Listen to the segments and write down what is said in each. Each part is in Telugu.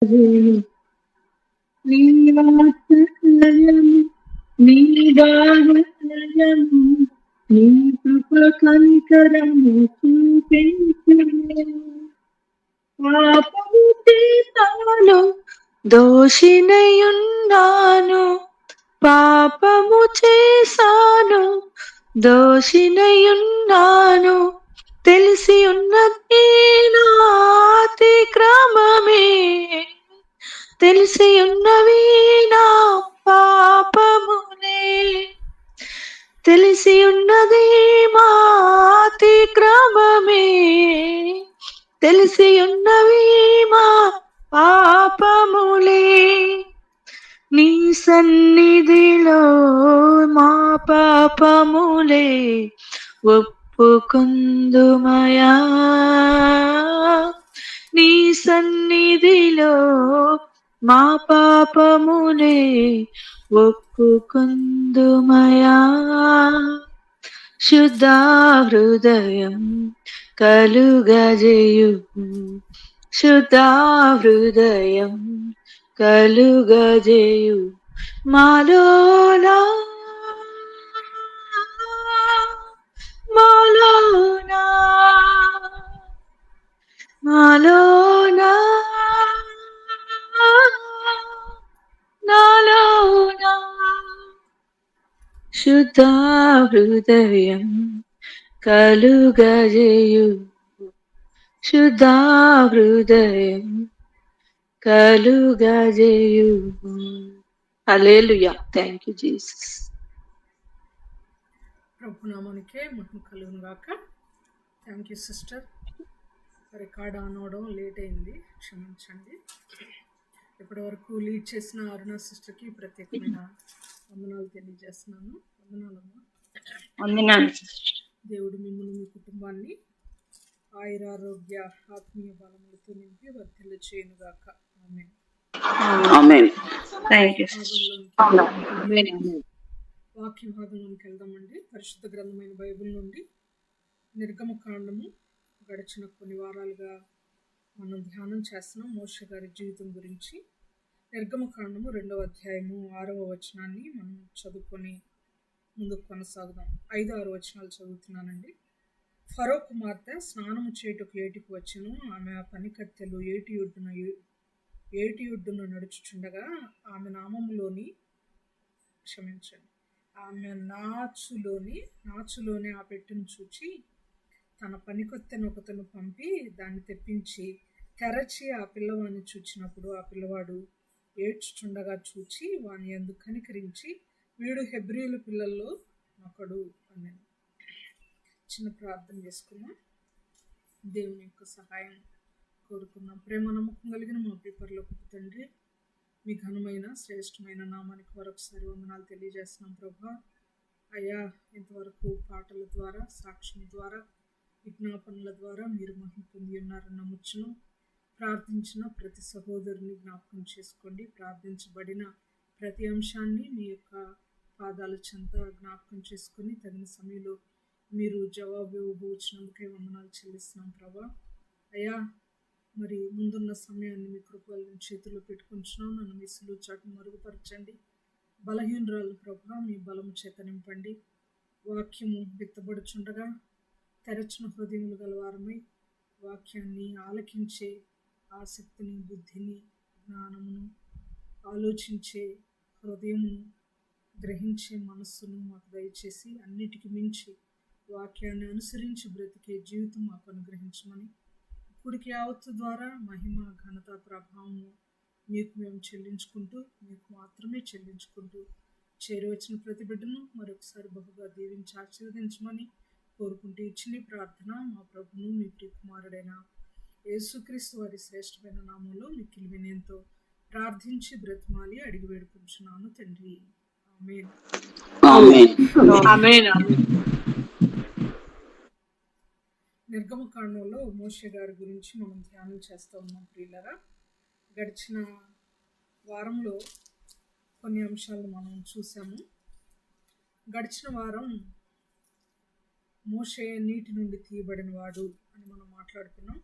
నీ వాత్సల్యము, నీ బాహుల్యము, నీ కృప కనికరము చూపించుము. పాపము చేశాను, దోషినయున్నాను, పాపము చేశాను, దోషినయున్నాను, తెలిసి ఉన్నది నా అతిక్రమమే, తెలిసి ఉన్నవి నా పాపములే, తెలిసి ఉన్నది మా అతిక్రమమే, తెలిసి ఉన్నవి మా పాపములే. నీ సన్నిధిలో మా పాపములే ఒప్పుకుందుమయా, నీ సన్నిధిలో మా పాపములే ఒప్పుకుందుమయా. శుద్ధ హృదయం కలుగజేయు, శుద్ధ హృదయం కలుగజేయు మాలోనా, మాలోనా, మాలోనా, నాలోనా. శుద్ధ హృదయం కలుగజేయు, శుద్ధ హృదయం కలుగజేయు. హల్లెలూయా. Thank you Jesus. ప్రభునామానికే మహిమ కలుగును గాక. Thank you sister. Record on అవడం లేట్ అయింది, క్షమించండి. ఇప్పటి వరకు లీడ్ చేసిన అరుణ సిస్టర్కి ప్రత్యేకమైన వందనాలు తెలియజేస్తున్నాను. వందనాలమ్మా. దేవుడు మిమ్మల్ని మీ కుటుంబాన్ని ఆయురారోగ్య ఆత్మీయ బలములతో నింపి వర్ధిల్ల చేయను గాక. ఆమేన్. వాక్య భాగంలోనికి వెళ్దామండి. పరిశుద్ధ గ్రంథమైన బైబిల్ నుండి నిర్గమకాండము. గడిచిన కొన్ని వారాలుగా మనం ధ్యానం చేస్తున్నాం మోషే గారి జీవితం గురించి. నిర్గమకాండము 2వ అధ్యాయము 6వ వచనాన్ని మనం చదువుకొని ముందుకు కొనసాగుదాం. 5-6 వచనాలు చదువుతున్నానండి. ఫరో కుమార్తె స్నానము చేయుటకు ఏటికి వచ్చెను. ఆమె ఆ పనికత్తెలు ఏటి ఒడ్డున నడుచుచుండగా ఆమె నాచులోని ఆ పెట్టెను చూచి తన పనికత్తెను ఒకతను పంపి దాన్ని తెప్పించి తెరచి ఆ పిల్లవాడిని చూచినప్పుడు ఆ పిల్లవాడు ఏడ్చుచుండగా చూచి వాని యందు కనికరించి, వీడు హెబ్రీయుల పిల్లల్లో ఒకడు అన్నాను. చిన్న ప్రార్థన చేసుకున్నాం. దేవుని యొక్క సహాయం కోరుకున్నాం. ప్రేమ నమ్మకం కలిగిన మా పరలోకపు తండ్రి, మీ ఘనమైన శ్రేష్టమైన నామానికి మరొకసారి వందనాలు తెలియజేస్తున్నాం ప్రభా. అయ్యా, ఇంతవరకు పాటల ద్వారా, సాక్ష్యం ద్వారా, విజ్ఞాపనల ద్వారా మీరు మహిమ పొంది ఉన్నారని నమ్ముచును. ప్రార్థించిన ప్రతి సహోదరుని జ్ఞాపకం చేసుకోండి. ప్రార్థించబడిన ప్రతి అంశాన్ని మీ యొక్క పాదాల చెంత జ్ఞాపకం చేసుకొని తగిన సమయంలో మీరు జవాబు ఇవ్వబోచినందుకే వందనాలు చెల్లిస్తున్నాం ప్రభా. అయ్యా, మరి ముందున్న సమయాన్ని మీ కృపలను చేతుల్లో పెట్టుకుంటున్నాం. నన్ను మీ సులువు చాటును మరుగుపరచండి. బలహీనరాలు ప్రభా, మీ బలము చేత నింపండి. వాక్యము విత్తబడుచుండగా తెరచిన హృదయములు గలవారమై వాక్యాన్ని ఆలకించే ఆసక్తిని, బుద్ధిని, జ్ఞానమును, ఆలోచించే హృదయమును, గ్రహించే మనస్సును మాకు దయచేసి అన్నిటికీ మించి వాక్యాన్ని అనుసరించి బ్రతికే జీవితం మాకు అనుగ్రహించమని, ఇప్పటికి యావత్తు ద్వారా మహిమ, ఘనత, ప్రభావము మీకు మేము చెల్లించుకుంటూ, మీకు మాత్రమే చెల్లించుకుంటూ చేరవచ్చిన ప్రతి బిడ్డను మరొకసారి బహుగా దీవించి ఆశీర్వదించమని కోరుకుంటూ ఇచ్చిన ప్రార్థన మా ప్రభును మీ ప్రియ కుమారుడైన యేసుక్రీస్తు వారి శ్రేష్టమైన నామంలో మిక్కిలి వినయంతో ప్రార్థించి బ్రతిమాలి అడిగి వేడుకుంటున్నాను తండ్రి. ఆమేన్. ఆమేన్. నిర్గమకాండంలో మోషే గారి గురించి మనం ధ్యానం చేస్తూ ఉన్నాం ప్రియులరా. గడిచిన వారంలో కొన్ని అంశాలను మనం చూసాము. గడిచిన వారం మోషే నీటి నుండి తీయబడిన వాడు అని మనం మాట్లాడుకున్నాం.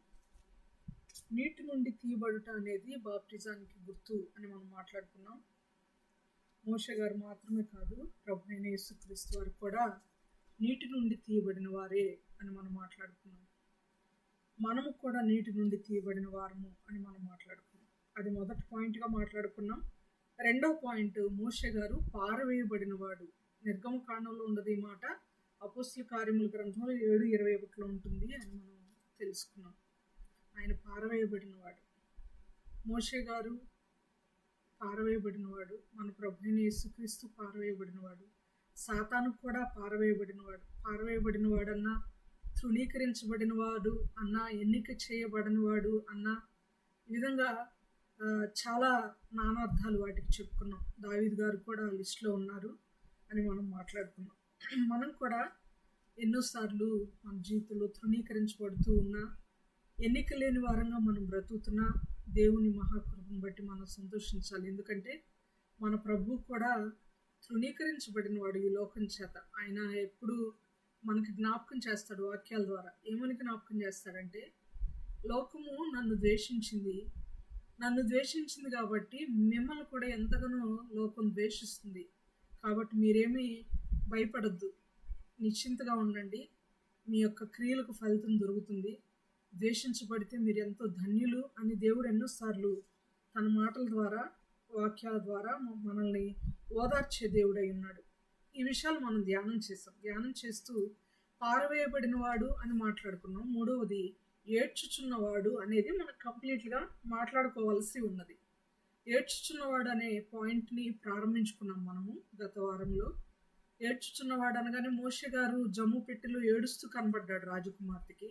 నీటి నుండి తీయబడుట అనేది బాప్టిజానికి గుర్తు అని మనం మాట్లాడుకున్నాం. మోషే గారు మాత్రమే కాదు, ప్రభు అయిన యేసుక్రీస్తు వారు కూడా నీటి నుండి తీయబడిన వారే అని మనం మాట్లాడుకున్నాం. మనము కూడా నీటి నుండి తీయబడిన వారము అని మనం మాట్లాడుకున్నాం. అది మొదటి పాయింట్గా మాట్లాడుకున్నాం. రెండవ పాయింట్, మోషే గారు పారవేయబడిన వాడు. నిర్గమకాండంలో ఉండదు ఈ మాట, అపోస్తల కార్యముల గ్రంథంలో 7:21 ఉంటుంది అని మనం తెలుసుకున్నాం. ఆయన పారవేయబడినవాడు. మోషే గారు పారవేయబడినవాడు, మన ప్రభు అయిన యేసుక్రీస్తు పారవేయబడినవాడు, సాతాను కూడా పారవేయబడినవాడు. పారవేయబడినవాడు అన్నా, తృణీకరించబడినవాడు అన్నా, ఎన్నిక చేయబడినవాడు అన్నా, ఈ విధంగా చాలా నానార్థాలు వాటికి చెప్పుకున్నాం. దావీదు గారు కూడా ఆ లిస్టులో ఉన్నారు అని మనం మాట్లాడుకున్నాం. మనం కూడా ఎన్నోసార్లు మన జీవితంలో తృణీకరించబడుతూ ఉన్నా, ఎన్నిక లేని వారంగా మనం బ్రతుకుతున్నా, దేవుని మహాకృపను బట్టి మనం సంతోషించాలి. ఎందుకంటే మన ప్రభు కూడా తృణీకరించబడిన వాడు ఈ లోకం చేత. ఆయన ఎప్పుడు మనకి జ్ఞాపకం చేస్తాడు వాక్యాల ద్వారా. ఏమని జ్ఞాపకం చేస్తాడంటే, లోకము నన్ను ద్వేషించింది కాబట్టి మిమ్మల్ని కూడా ఎంతగానో లోకం ద్వేషిస్తుంది. కాబట్టి మీరేమీ భయపడద్దు, నిశ్చింతగా ఉండండి, మీ యొక్క క్రియలకు ఫలితం దొరుకుతుంది, ద్వేషించబడితే మీరు ఎంతో ధన్యులు అని దేవుడు ఎన్నోసార్లు తన మాటల ద్వారా, వాక్యాల ద్వారా మనల్ని ఓదార్చే దేవుడై ఉన్నాడు. ఈ విషయాలు మనం ధ్యానం చేస్తాం. ధ్యానం చేస్తూ పారవేయబడినవాడు అని మాట్లాడుకున్నాం. మూడవది ఏడ్చుచున్నవాడు అనేది మనం కంప్లీట్గా మాట్లాడుకోవాల్సి ఉన్నది. ఏడ్చుచున్నవాడు అనే పాయింట్ని ప్రారంభించుకున్నాం మనము గత వారంలో. ఏడ్చుచున్నవాడు అనగానే మోషే గారు జమ్ము పెట్టెలో ఏడుస్తూ కనబడ్డాడు రాజకుమార్తెకి.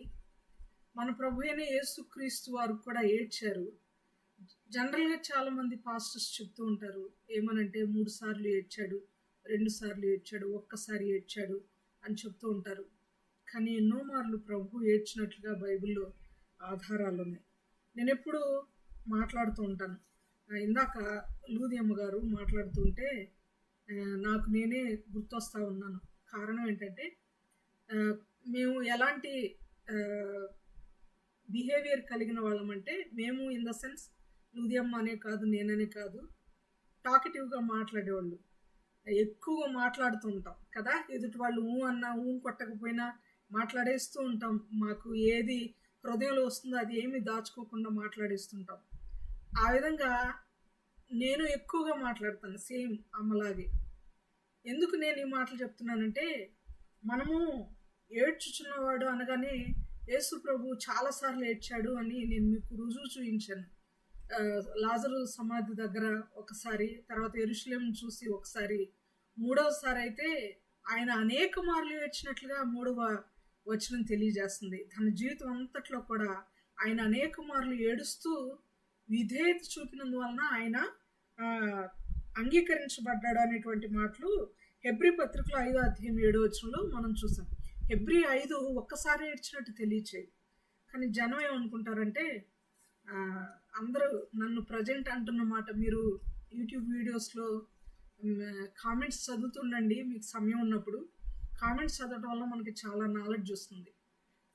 మన ప్రభు అయిన యేసుక్రీస్తు వారు కూడా ఏడ్చారు. జనరల్గా చాలామంది పాస్టర్స్ చెప్తూ ఉంటారు, ఏమనంటే 3 సార్లు ఏడ్చాడు, 2 సార్లు ఏడ్చాడు, ఒక్కసారి ఏడ్చాడు అని చెప్తూ ఉంటారు. కానీ ఎన్నో మార్లు ప్రభు ఏడ్చినట్లుగా బైబిల్లో ఆధారాలు ఉన్నాయి. నేను ఎప్పుడు మాట్లాడుతూ ఉంటాను. ఇందాక లూదియమ్మ గారు మాట్లాడుతుంటే నాకు నేనే గుర్తొస్తా ఉన్నాను. కారణం ఏంటంటే, మేము ఎలాంటి బిహేవియర్ కలిగిన వాళ్ళమంటే, మేము ఇన్ ద సెన్స్ లూదియమ్మ అనే కాదు, నేననే కాదు, టాకిటివ్గా మాట్లాడేవాళ్ళు, ఎక్కువగా మాట్లాడుతూ ఉంటాం కదా. ఎదుటి వాళ్ళు ఊ అన్నా ఊ కొట్టకపోయినా మాట్లాడేస్తూ ఉంటాం. మాకు ఏది హృదయంలో వస్తుందో అది ఏమీ దాచుకోకుండా మాట్లాడేస్తుంటాం. ఆ విధంగా నేను ఎక్కువగా మాట్లాడతాను, సేమ్ అమ్మలాగే. ఎందుకు నేను ఈ మాటలు చెప్తున్నానంటే, మనము ఏడ్చుచున్నవాడు అనగానే యేసు ప్రభు చాలాసార్లు ఏడ్చాడు అని నేను మీకు రుజువు చూపించాను. లాజరు సమాధి దగ్గర ఒకసారి, తర్వాత యెరూషలేమును చూసి ఒకసారి, మూడవసారి అయితే ఆయన అనేక మార్లు ఏడ్చినట్లుగా 3వ వచనం తెలియజేస్తుంది. తన జీవితం అంతట్లో కూడా ఆయన అనేక మార్లు ఏడుస్తూ విధేయత చూపినందువలన ఆయన అంగీకరించబడ్డాడు అనేటువంటి మాటలు హెబ్రీ పత్రికలో 5:7 మనం చూసాం. హెబ్రీ 5 ఒక్కసారి ఏడ్చినట్టు తెలియచేది. కానీ జనం ఏమనుకుంటారంటే, అందరూ నన్ను ప్రజెంట్ అంటున్న మాట మీరు యూట్యూబ్ వీడియోస్లో కామెంట్స్ చదువుతుండండి. మీకు సమయం ఉన్నప్పుడు కామెంట్స్ చదవడం వల్ల మనకి చాలా నాలెడ్జ్ వస్తుంది.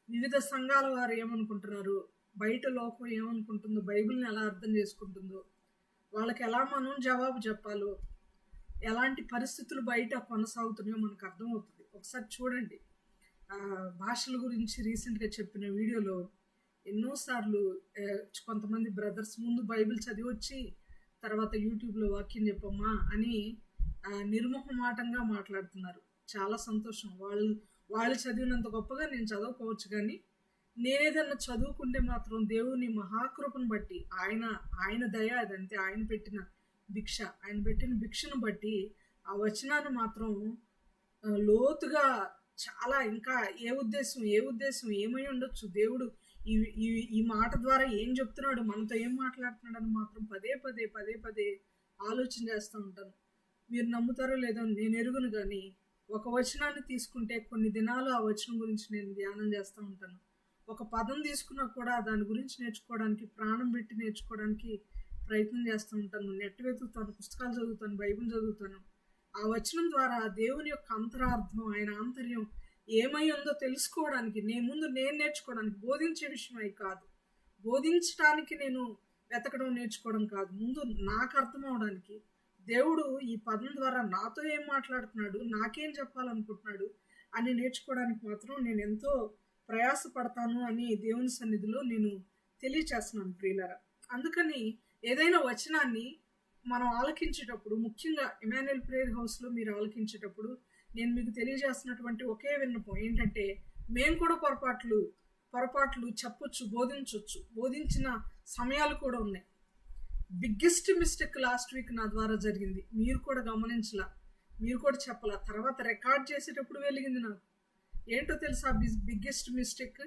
వివిధ సంఘాల వారు ఏమనుకుంటున్నారు, బయట లోకం ఏమనుకుంటుందో, బైబిల్ని ఎలా అర్థం చేసుకుంటుందో, వాళ్ళకి ఎలా మనం జవాబు చెప్పాలో, ఎలాంటి పరిస్థితులు బయట కొనసాగుతున్నాయో మనకు అర్థమవుతుంది. ఒకసారి చూడండి. భాషల గురించి రీసెంట్గా చెప్పిన వీడియోలో ఎన్నోసార్లు కొంతమంది బ్రదర్స్ ముందు బైబిల్ చదివి వచ్చి తర్వాత యూట్యూబ్లో వాక్యం చెప్పమ్మా అని నిర్మోహమాటంగా మాట్లాడుతున్నారు. చాలా సంతోషం. వాళ్ళు చదివినంత గొప్పగా నేను చదవకపోవచ్చు, కానీ నేనేదన్నా చదువుకుంటే మాత్రం దేవుని మహాకృపను బట్టి, ఆయన దయ అదంతే, ఆయన పెట్టిన భిక్షను బట్టి ఆ వచనాన్ని మాత్రం లోతుగా చాలా, ఇంకా ఏ ఉద్దేశం ఏమై ఉండొచ్చు, దేవుడు ఈ మాట ద్వారా ఏం చెప్తున్నాడు, మనతో ఏం మాట్లాడుతున్నాడు అని మాత్రం పదే పదే ఆలోచన చేస్తూ ఉంటాను. మీరు నమ్ముతారో లేదో నేను ఎరుగును, కానీ ఒక వచనాన్ని తీసుకుంటే కొన్ని దినాలు ఆ వచనం గురించి నేను ధ్యానం చేస్తూ ఉంటాను. ఒక పదం తీసుకున్నా కూడా దాని గురించి నేర్చుకోవడానికి, ప్రాణం పెట్టి నేర్చుకోవడానికి ప్రయత్నం చేస్తూ ఉంటాను. నెట్ వెతుకుతాను, పుస్తకాలు చదువుతాను, బైబిల్ చదువుతాను. ఆ వచనం ద్వారా దేవుని యొక్క అంతరార్థం, ఆయన ఆంతర్యం ఏమై ఉందో తెలుసుకోవడానికి, నేను నేర్చుకోవడానికి, బోధించే విషయమై కాదు, బోధించడానికి నేను వెతకడం నేర్చుకోవడం కాదు, ముందు నాకు అర్థం అవడానికి దేవుడు ఈ పదం ద్వారా నాతో ఏం మాట్లాడుతున్నాడు, నాకేం చెప్పాలనుకుంటున్నాడు అని నేర్చుకోవడానికి మాత్రం నేను ఎంతో ప్రయాసపడతాను అని దేవుని సన్నిధిలో నేను తెలియచేస్తున్నాను ప్రియులారా. అందుకని ఏదైనా వచనాన్ని మనం ఆలకించేటప్పుడు, ముఖ్యంగా ఇమాన్యుయల్ ప్రేయర్ హౌస్లో మీరు ఆలకించేటప్పుడు నేను మీకు తెలియజేస్తున్నటువంటి ఒకే విన్నపం ఏంటంటే, మేము కూడా పొరపాట్లు చెప్పొచ్చు, బోధించిన సమయాలు కూడా ఉన్నాయి. బిగ్గెస్ట్ మిస్టేక్ లాస్ట్ వీక్ నా ద్వారా జరిగింది, మీరు కూడా గమనించలా, మీరు కూడా చెప్పలా. తర్వాత రికార్డ్ చేసేటప్పుడు వెలిగింది నాకు. ఏంటో తెలుసా బిగ్గెస్ట్ మిస్టేక్?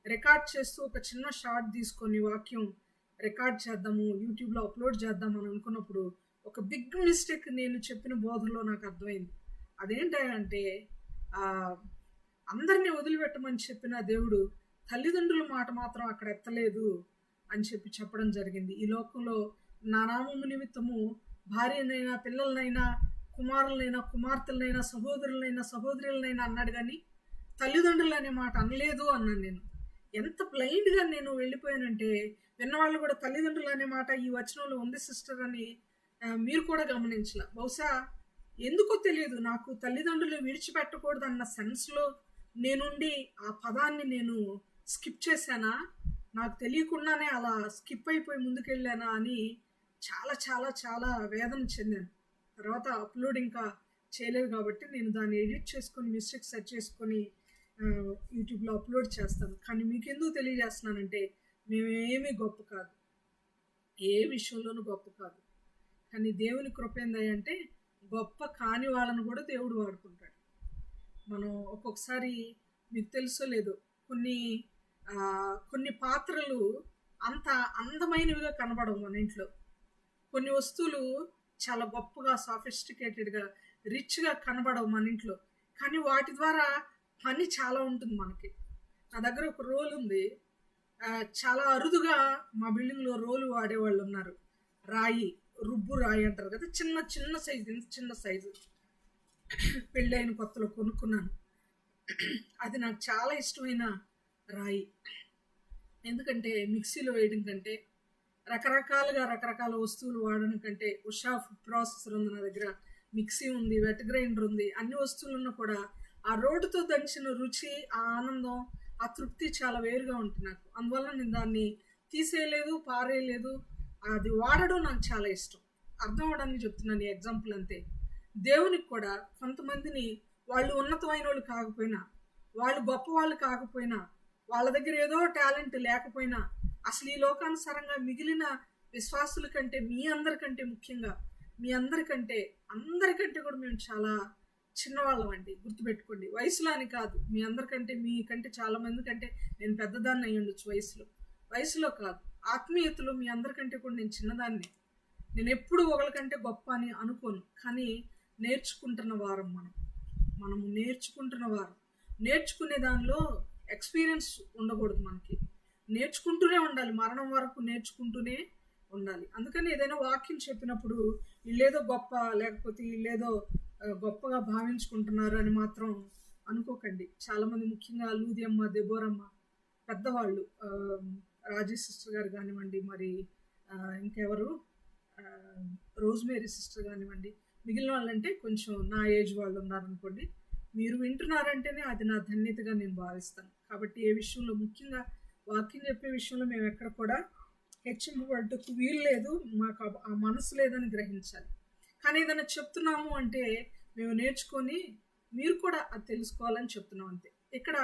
రికార్డ్ చేస్తూ ఒక చిన్న షార్ట్ తీసుకొని వాక్యం రికార్డ్ చేద్దాము, యూట్యూబ్లో అప్లోడ్ చేద్దాం అని అనుకున్నప్పుడు ఒక బిగ్ మిస్టేక్ నేను చెప్పిన బోధనలో నాకు అర్థమైంది. అదేంటంటే అందరినీ వదిలిపెట్టమని చెప్పిన దేవుడు తల్లిదండ్రుల మాట మాత్రం అక్కడ ఎత్తలేదు అని చెప్పడం జరిగింది. ఈ లోకంలో నా నామము నిమిత్తము భార్యనైనా, పిల్లలనైనా, కుమారులనైనా, కుమార్తెలనైనా, సహోదరులనైనా అన్నాడు, కానీ తల్లిదండ్రులు అనే మాట అనలేదు అన్నాను నేను. ఎంత బ్లైండ్గా నేను వెళ్ళిపోయానంటే, విన్నవాళ్ళు కూడా తల్లిదండ్రులు అనే మాట ఈ వచనంలో ఉంది సిస్టర్ అని మీరు కూడా గమనించలే. బహుశా ఎందుకో తెలియదు, నాకు తల్లిదండ్రులు విడిచిపెట్టకూడదు అన్న సెన్స్లో నేనుండి ఆ పదాన్ని నేను స్కిప్ చేశానా, నాకు తెలియకుండానే అలా స్కిప్ అయిపోయి ముందుకెళ్ళానా అని చాలా చాలా చాలా వేదన చెందాను. తర్వాత అప్లోడ్ ఇంకా చేయలేదు కాబట్టి నేను దాన్ని ఎడిట్ చేసుకొని మిస్టేక్స్ సెట్ చేసుకొని యూట్యూబ్లో అప్లోడ్ చేస్తాను. కానీ మీకు ఎందుకు తెలియజేస్తున్నానంటే, మేమేమీ గొప్ప కాదు, ఏ విషయంలోనూ గొప్ప కాదు. కానీ దేవుని కృప ఏందంటే గొప్ప కాని వాళ్ళను కూడా దేవుడు వాడుకుంటాడు. మనం ఒక్కొక్కసారి మీకు తెలుసో లేదో, కొన్ని పాత్రలు అంత అందమైనవిగా కనబడవు మన ఇంట్లో. కొన్ని వస్తువులు చాలా గొప్పగా, సాఫిస్టికేటెడ్గా, రిచ్గా కనబడవు మన ఇంట్లో, కానీ వాటి ద్వారా పని చాలా ఉంటుంది మనకి. నా దగ్గర ఒక రోల్ ఉంది, చాలా అరుదుగా మా బిల్డింగ్లో రోలు వాడేవాళ్ళు ఉన్నారు. రాయి, రుబ్బు రాయి అంటారు కదా, చిన్న సైజు, చిన్న సైజు. పెళ్ళైన కొత్తలో కొనుక్కున్నాను. అది నాకు చాలా ఇష్టమైన రాయి. ఎందుకంటే మిక్సీలో వేయడం కంటే, రకరకాల వస్తువులు వాడడం కంటే, ఉషా ఫుడ్ ప్రాసెసర్ ఉంది నా దగ్గర, మిక్సీ ఉంది, వెట్ గ్రైండర్ ఉంది, అన్ని వస్తువులు ఉన్నా కూడా ఆ రోడ్డుతో దంచిన రుచి, ఆ ఆనందం, ఆ తృప్తి చాలా వేరుగా ఉంటుంది నాకు. అందువల్ల నేను దాన్ని తీసేయలేదు, పారేయలేదు. అది వాడడం నాకు చాలా ఇష్టం. అర్థం అవడానికి చెప్తున్నాను ఈ ఎగ్జాంపుల్ అంతే. దేవునికి కూడా కొంతమందిని వాళ్ళు ఉన్నతమైన వాళ్ళు కాకపోయినా, వాళ్ళు గొప్ప వాళ్ళు కాకపోయినా, వాళ్ళ దగ్గర ఏదో టాలెంట్ లేకపోయినా, అసలు ఈ లోకానుసారంగా మిగిలిన విశ్వాసుల కంటే, మీ అందరికంటే ముఖ్యంగా, మీ అందరికంటే కూడా మేము చాలా చిన్నవాళ్ళం అండి. గుర్తుపెట్టుకోండి, వయసులో అని కాదు, మీకంటే చాలా మంది కంటే నేను పెద్దదాన్ని అయ్యి ఉండొచ్చు వయసులో కాదు, ఆత్మీయతలో మీ అందరికంటే కూడా నేను చిన్నదాన్ని. నేను ఎప్పుడు ఒకరికంటే గొప్ప అని అనుకోను, కానీ నేర్చుకుంటున్న వారం మనము నేర్చుకునే దానిలో ఎక్స్పీరియన్స్ ఉండకూడదు. మనకి నేర్చుకుంటూనే ఉండాలి, మరణం వరకు నేర్చుకుంటూనే ఉండాలి. అందుకని ఏదైనా వాక్యం చెప్పినప్పుడు వీళ్ళేదో గొప్ప, లేకపోతే వీళ్ళేదో గొప్పగా భావించుకుంటున్నారు అని మాత్రం అనుకోకండి. చాలామంది, ముఖ్యంగా లూదియమ్మ, దెబోరమ్మ, పెద్దవాళ్ళు, రాజీ సిస్టర్ గారు కానివ్వండి, మరి ఇంకెవరు, రోజ్మేరీ సిస్టర్ కానివ్వండి, మిగిలిన వాళ్ళంటే కొంచెం నా ఏజ్ వాళ్ళు ఉన్నారనుకోండి, మీరు వింటున్నారంటేనే అది నా ధన్యతగా నేను భావిస్తాను. కాబట్టి ఏ విషయంలో, ముఖ్యంగా వాక్యం చెప్పే విషయంలో మేము ఎక్కడ కూడా హెచ్చింపబడ్డకు వీలు లేదు, మాకు ఆ మనసు లేదని గ్రహించాలి. కానీ ఏదైనా చెప్తున్నాము అంటే మేము నేర్చుకొని మీరు కూడా అది తెలుసుకోవాలని చెప్తున్నాం అంతే. ఇక్కడ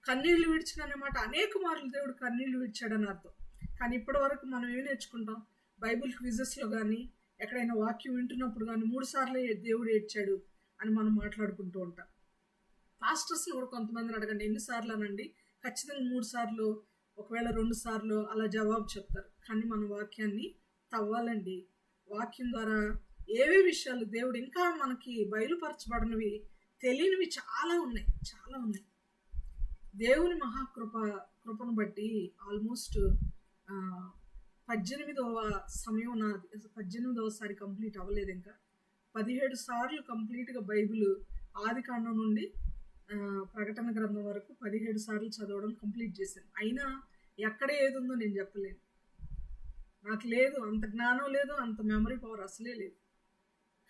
కన్నీళ్లు విడిచిన అనే మాట అనేక మార్లు దేవుడు కన్నీళ్లు విడిచాడని అర్థం. కానీ ఇప్పటి వరకు మనం ఏం నేర్చుకుంటాం, బైబిల్ క్విజెస్లో కానీ, ఎక్కడైనా వాక్యం వింటున్నప్పుడు కానీ 3 సార్లు దేవుడు ఏడ్చాడు అని మనం మాట్లాడుకుంటూ ఉంటాం. పాస్టర్స్ని కూడా కొంతమందిని అడగండి, ఎన్నిసార్లు అనండి, ఖచ్చితంగా 3 సార్లు, ఒకవేళ 2 సార్లు అలా జవాబు చెప్తారు. కానీ మన వాక్యాన్ని తవ్వాలండి. వాక్యం ద్వారా ఏవే విషయాలు దేవుడు ఇంకా మనకి బయలుపరచబడినవి, తెలియనివి చాలా ఉన్నాయి. దేవుని కృపను బట్టి ఆల్మోస్ట్ 18వ సమయం నాది, 18వ సారి కంప్లీట్ అవ్వలేదు, ఇంకా 17 సార్లు కంప్లీట్గా బైబిల్ ఆది కాండం నుండి ప్రకటన గ్రంథం వరకు 17 సార్లు చదవడం కంప్లీట్ చేశాను. అయినా ఎక్కడ ఏది ఉందో నేను చెప్పలేను. నాకు లేదు, అంత జ్ఞానం లేదు, అంత మెమరీ పవర్ అసలే లేదు.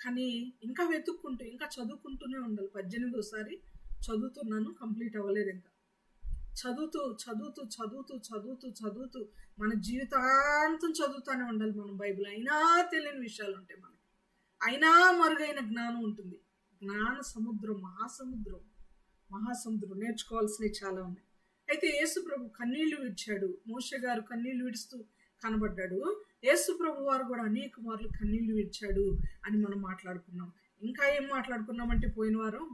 కానీ ఇంకా వెతుక్కుంటూ ఇంకా చదువుకుంటూనే ఉండాలి. 18 చదువుతున్నాను, కంప్లీట్ అవ్వలేదు ఇంకా. చదువుతూ చదువుతూ చదువుతూ చదువుతూ చదువుతూ మన జీవితాంతం చదువుతూనే ఉండాలి మనం బైబిల్. అయినా తెలియని విషయాలు ఉంటాయి మనకి, అయినా మరుగైన జ్ఞానం ఉంటుంది. జ్ఞాన సముద్రం, మహాసముద్రం నేర్చుకోవాల్సినవి చాలా ఉన్నాయి. అయితే యేసు ప్రభు కన్నీళ్లు విడిచాడు. మోషే గారు కన్నీళ్లు విడుస్తూ కనబడ్డాడు. యేసు ప్రభు వారు కూడా అనేక మార్లు కన్నీళ్లు విడిచాడు అని మనం మాట్లాడుకున్నాం. ఇంకా ఏం మాట్లాడుకున్నామంటే పోయిన వారం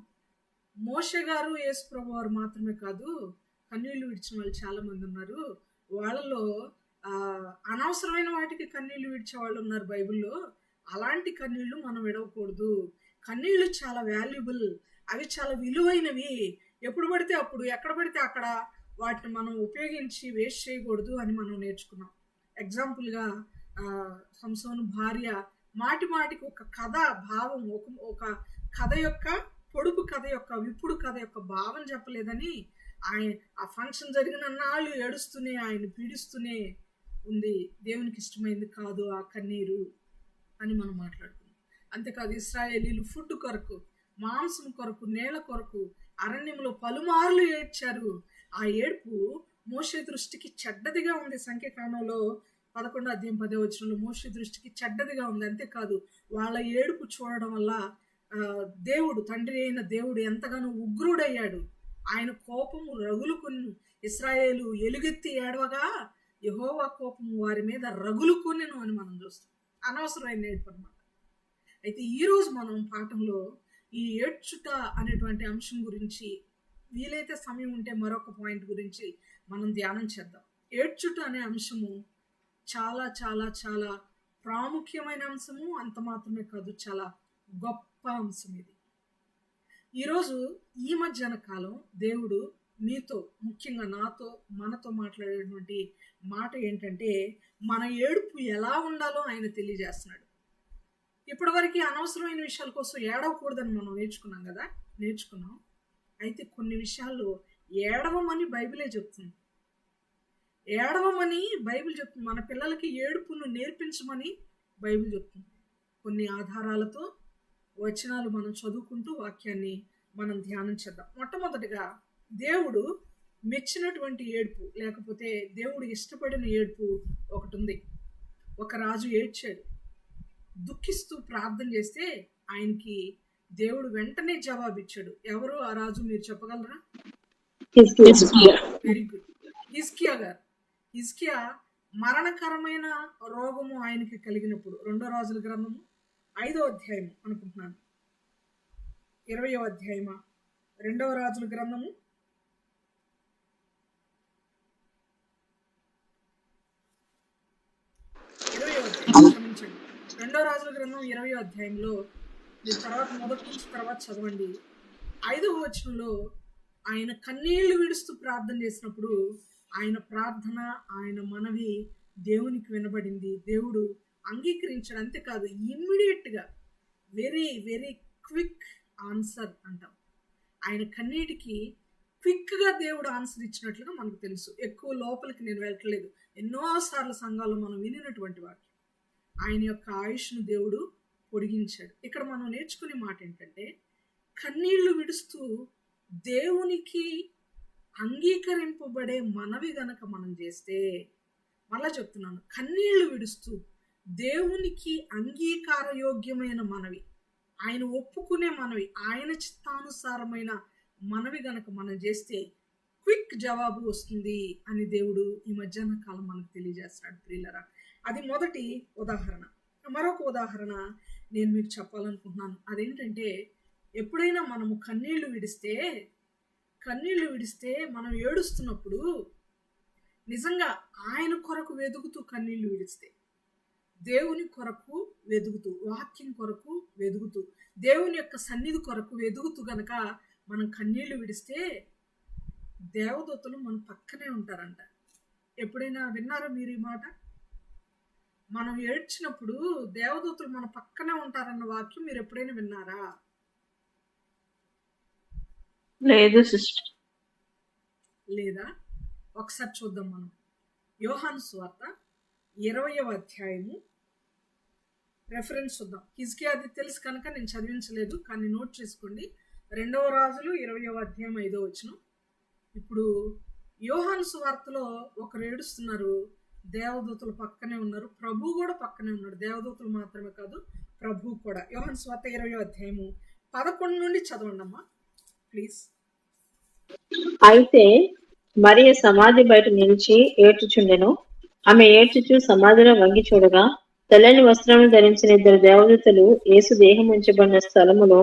మోషే గారు యేసు ప్రభు వారు మాత్రమే కాదు, కన్నీళ్లు విడిచిన వాళ్ళు చాలా మంది ఉన్నారు. వాళ్ళలో అనవసరమైన వాటికి కన్నీళ్లు విడిచే వాళ్ళు ఉన్నారు బైబిల్లో. అలాంటి కన్నీళ్లు మనం విడవకూడదు. కన్నీళ్లు చాలా వాల్యుబుల్, అవి చాలా విలువైనవి. ఎప్పుడు పడితే అప్పుడు, ఎక్కడ పడితే అక్కడ వాటిని మనం ఉపయోగించి వేస్ట్ చేయకూడదు అని మనం నేర్చుకున్నాం. ఎగ్జాంపుల్గా సంసోను భార్య మాటికి ఒక కథ భావం, ఒక కథ యొక్క పొడుపు కథ యొక్క విప్పుడు కథ యొక్క భావం చెప్పలేదని ఆయన ఆ ఫంక్షన్ జరిగిన నాళ్ళు ఏడుస్తూనే ఆయన పీడిస్తూనే ఉంది. దేవునికి ఇష్టమైంది కాదు ఆ కన్నీరు అని మనం మాట్లాడుకున్నాం. అంతేకాదు ఇశ్రాయేలీలు ఫుడ్ కొరకు, మాంసం కొరకు, నేల కొరకు అరణ్యంలో పలుమార్లు ఏడ్చారు. ఆ ఏడుపు మోషే దృష్టికి చెడ్డదిగా ఉంది. సంఖ్యాకాండంలో 11:10 మోషే దృష్టికి చెడ్డదిగా ఉంది. అంతేకాదు వాళ్ళ ఏడుపు చూడడం వల్ల దేవుడు, తండ్రి అయిన దేవుడు ఎంతగానో ఉగ్రుడయ్యాడు. ఆయన కోపము రగులుకొని ఇశ్రాయేలు ఎలుగెత్తి ఏడవగా యెహోవా కోపము వారి మీద రగులుకొనెను అని మనం చూస్తాం. అనవసరమైన ఏడుపు అన్నమాట. అయితే ఈరోజు మనం పాఠంలో ఈ ఏడ్చుట అనేటువంటి అంశం గురించి, వీలైతే సమయం ఉంటే మరొక పాయింట్ గురించి మనం ధ్యానం చేద్దాం. ఏడ్చుట అనే అంశము చాలా చాలా చాలా ప్రాముఖ్యమైన అంశము. అంత మాత్రమే కాదు, చాలా గొప్ప అంశం ఇది. ఈరోజు ఈ మధ్యాహ్న కాలం దేవుడు మీతో, ముఖ్యంగా నాతో, మనతో మాట్లాడేటువంటి మాట ఏంటంటే, మన ఏడుపు ఎలా ఉండాలో ఆయన తెలియజేస్తున్నాడు. ఇప్పటివరకు అనవసరమైన విషయాల కోసం ఏడవకూడదని మనం నేర్చుకున్నాం. అయితే కొన్ని విషయాల్లో ఏడవమని బైబిలే చెప్తుంది. మన పిల్లలకి ఏడుపును నేర్పించమని బైబిల్ చెప్తుంది. కొన్ని ఆధారాలతో వచనాలు మనం చదువుకుంటూ వాక్యాన్ని మనం ధ్యానం చేద్దాం. మొట్టమొదటిగా దేవుడు మెచ్చినటువంటి ఏడుపు, లేకపోతే దేవుడు ఇష్టపడిన ఏడుపు ఒకటి ఉంది. ఒక రాజు ఏడ్చాడు, దుఃఖిస్తూ ప్రార్థన చేస్తే ఆయనకి దేవుడు వెంటనే జవాబిచ్చాడు. ఎవరు ఆ రాజు, మీరు చెప్పగలరా? వెరీ గుడ్, హిజ్కియా గారు. హిజ్కియా మరణకరమైన రోగము ఆయనకి కలిగినప్పుడు 2వ రాజుల గ్రంథము 5వ అధ్యాయం అనుకుంటున్నాను, 20వ అధ్యాయమా, 2వ రాజుల గ్రంథము 20వ అధ్యాయం, క్షమించండి, 2వ రాజుల గ్రంథం 20వ అధ్యాయంలో మీరు మొదటి నుంచి తర్వాత చదవండి. 5వ వచనంలో ఆయన కన్నీళ్లు విడుస్తూ ప్రార్థన చేసినప్పుడు ఆయన ప్రార్థన, ఆయన మనవి దేవునికి వినబడింది. దేవుడు అంగీకరించాడు. అంతేకాదు, ఇమ్మీడియట్గా వెరీ వెరీ క్విక్ ఆన్సర్ అంటాం. ఆయన కన్నీటికి క్విక్గా దేవుడు ఆన్సర్ ఇచ్చినట్లుగా మనకు తెలుసు. ఎక్కువ లోపలికి నేను వెళ్ళట్లేదు, ఎన్నోసార్లు సంఘాల్లో మనం వినినటువంటి వాక్యం. ఆయన యొక్క ఆయుష్ను దేవుడు పొడిగించాడు. ఇక్కడ మనం నేర్చుకునే మాట ఏంటంటే, కన్నీళ్లు విడుస్తూ దేవునికి అంగీకరింపబడే మనవి గనక మనం చేస్తే, మళ్ళా చెప్తున్నాను, కన్నీళ్లు విడుస్తూ దేవునికి అంగీకారయోగ్యమైన మనవి, ఆయన ఒప్పుకునే మనవి, ఆయన చిత్తానుసారమైన మనవి గనక మనం చేస్తే క్విక్ జవాబు వస్తుంది అని దేవుడు ఈ మధ్యాహ్న కాలం మనకు తెలియజేస్తాడు ప్రియులరా. అది మొదటి ఉదాహరణ. మరొక ఉదాహరణ నేను మీకు చెప్పాలనుకుంటున్నాను. అదేంటంటే, ఎప్పుడైనా మనము కన్నీళ్లు విడిస్తే మనం ఏడుస్తున్నప్పుడు నిజంగా ఆయన కొరకు వెదుగుతూ కన్నీళ్లు విడిస్తే, దేవుని కొరకు వెదుగుతూ, వాక్యం కొరకు వెదుగుతూ, దేవుని యొక్క సన్నిధి కొరకు వెదుగుతూ గనక మనం కన్నీళ్లు విడిస్తే దేవదూతలు మన పక్కనే ఉంటారంట. ఎప్పుడైనా విన్నారా మీరు ఈ మాట? మనం ఏడ్చినప్పుడు దేవదూతలు మన పక్కనే ఉంటారన్న వాక్యం మీరు ఎప్పుడైనా విన్నారా? లేదు సిస్టర్. లేదా? ఒకసారి చూద్దాం మనం. యోహాను సువార్త 20వ అధ్యాయము రెఫరెన్స్ చూద్దాం. హిజ్కియాది తెలుసు కనుక నేను చదివించలేదు, కానీ నోట్ చేసుకోండి. 2వ రాజులు 20వ అధ్యాయం 5వ వచనం. ఇప్పుడు యోహాను సువార్తలో ఒకరు ఏడుస్తున్నారు, దేవదూతలు పక్కనే ఉన్నారు, ప్రభు కూడా పక్కనే ఉన్నాడు. దేవదూతలు మాత్రమే కాదు, ప్రభు కూడా. యోహాను సువార్త 20వ అధ్యాయము 11 నుండి చదవండి అమ్మా ప్లీజ్. అయితే మరియ సమాధి బయట నిలిచి ఏడ్చుచుండెను. ఆమె ఏడ్చుచు సమాధిలో వంగి చూడగా తెల్లని వస్త్రములు ధరించిన 2 దేవదూతలు యేసు దేహం ఉంచబడిన స్థలములో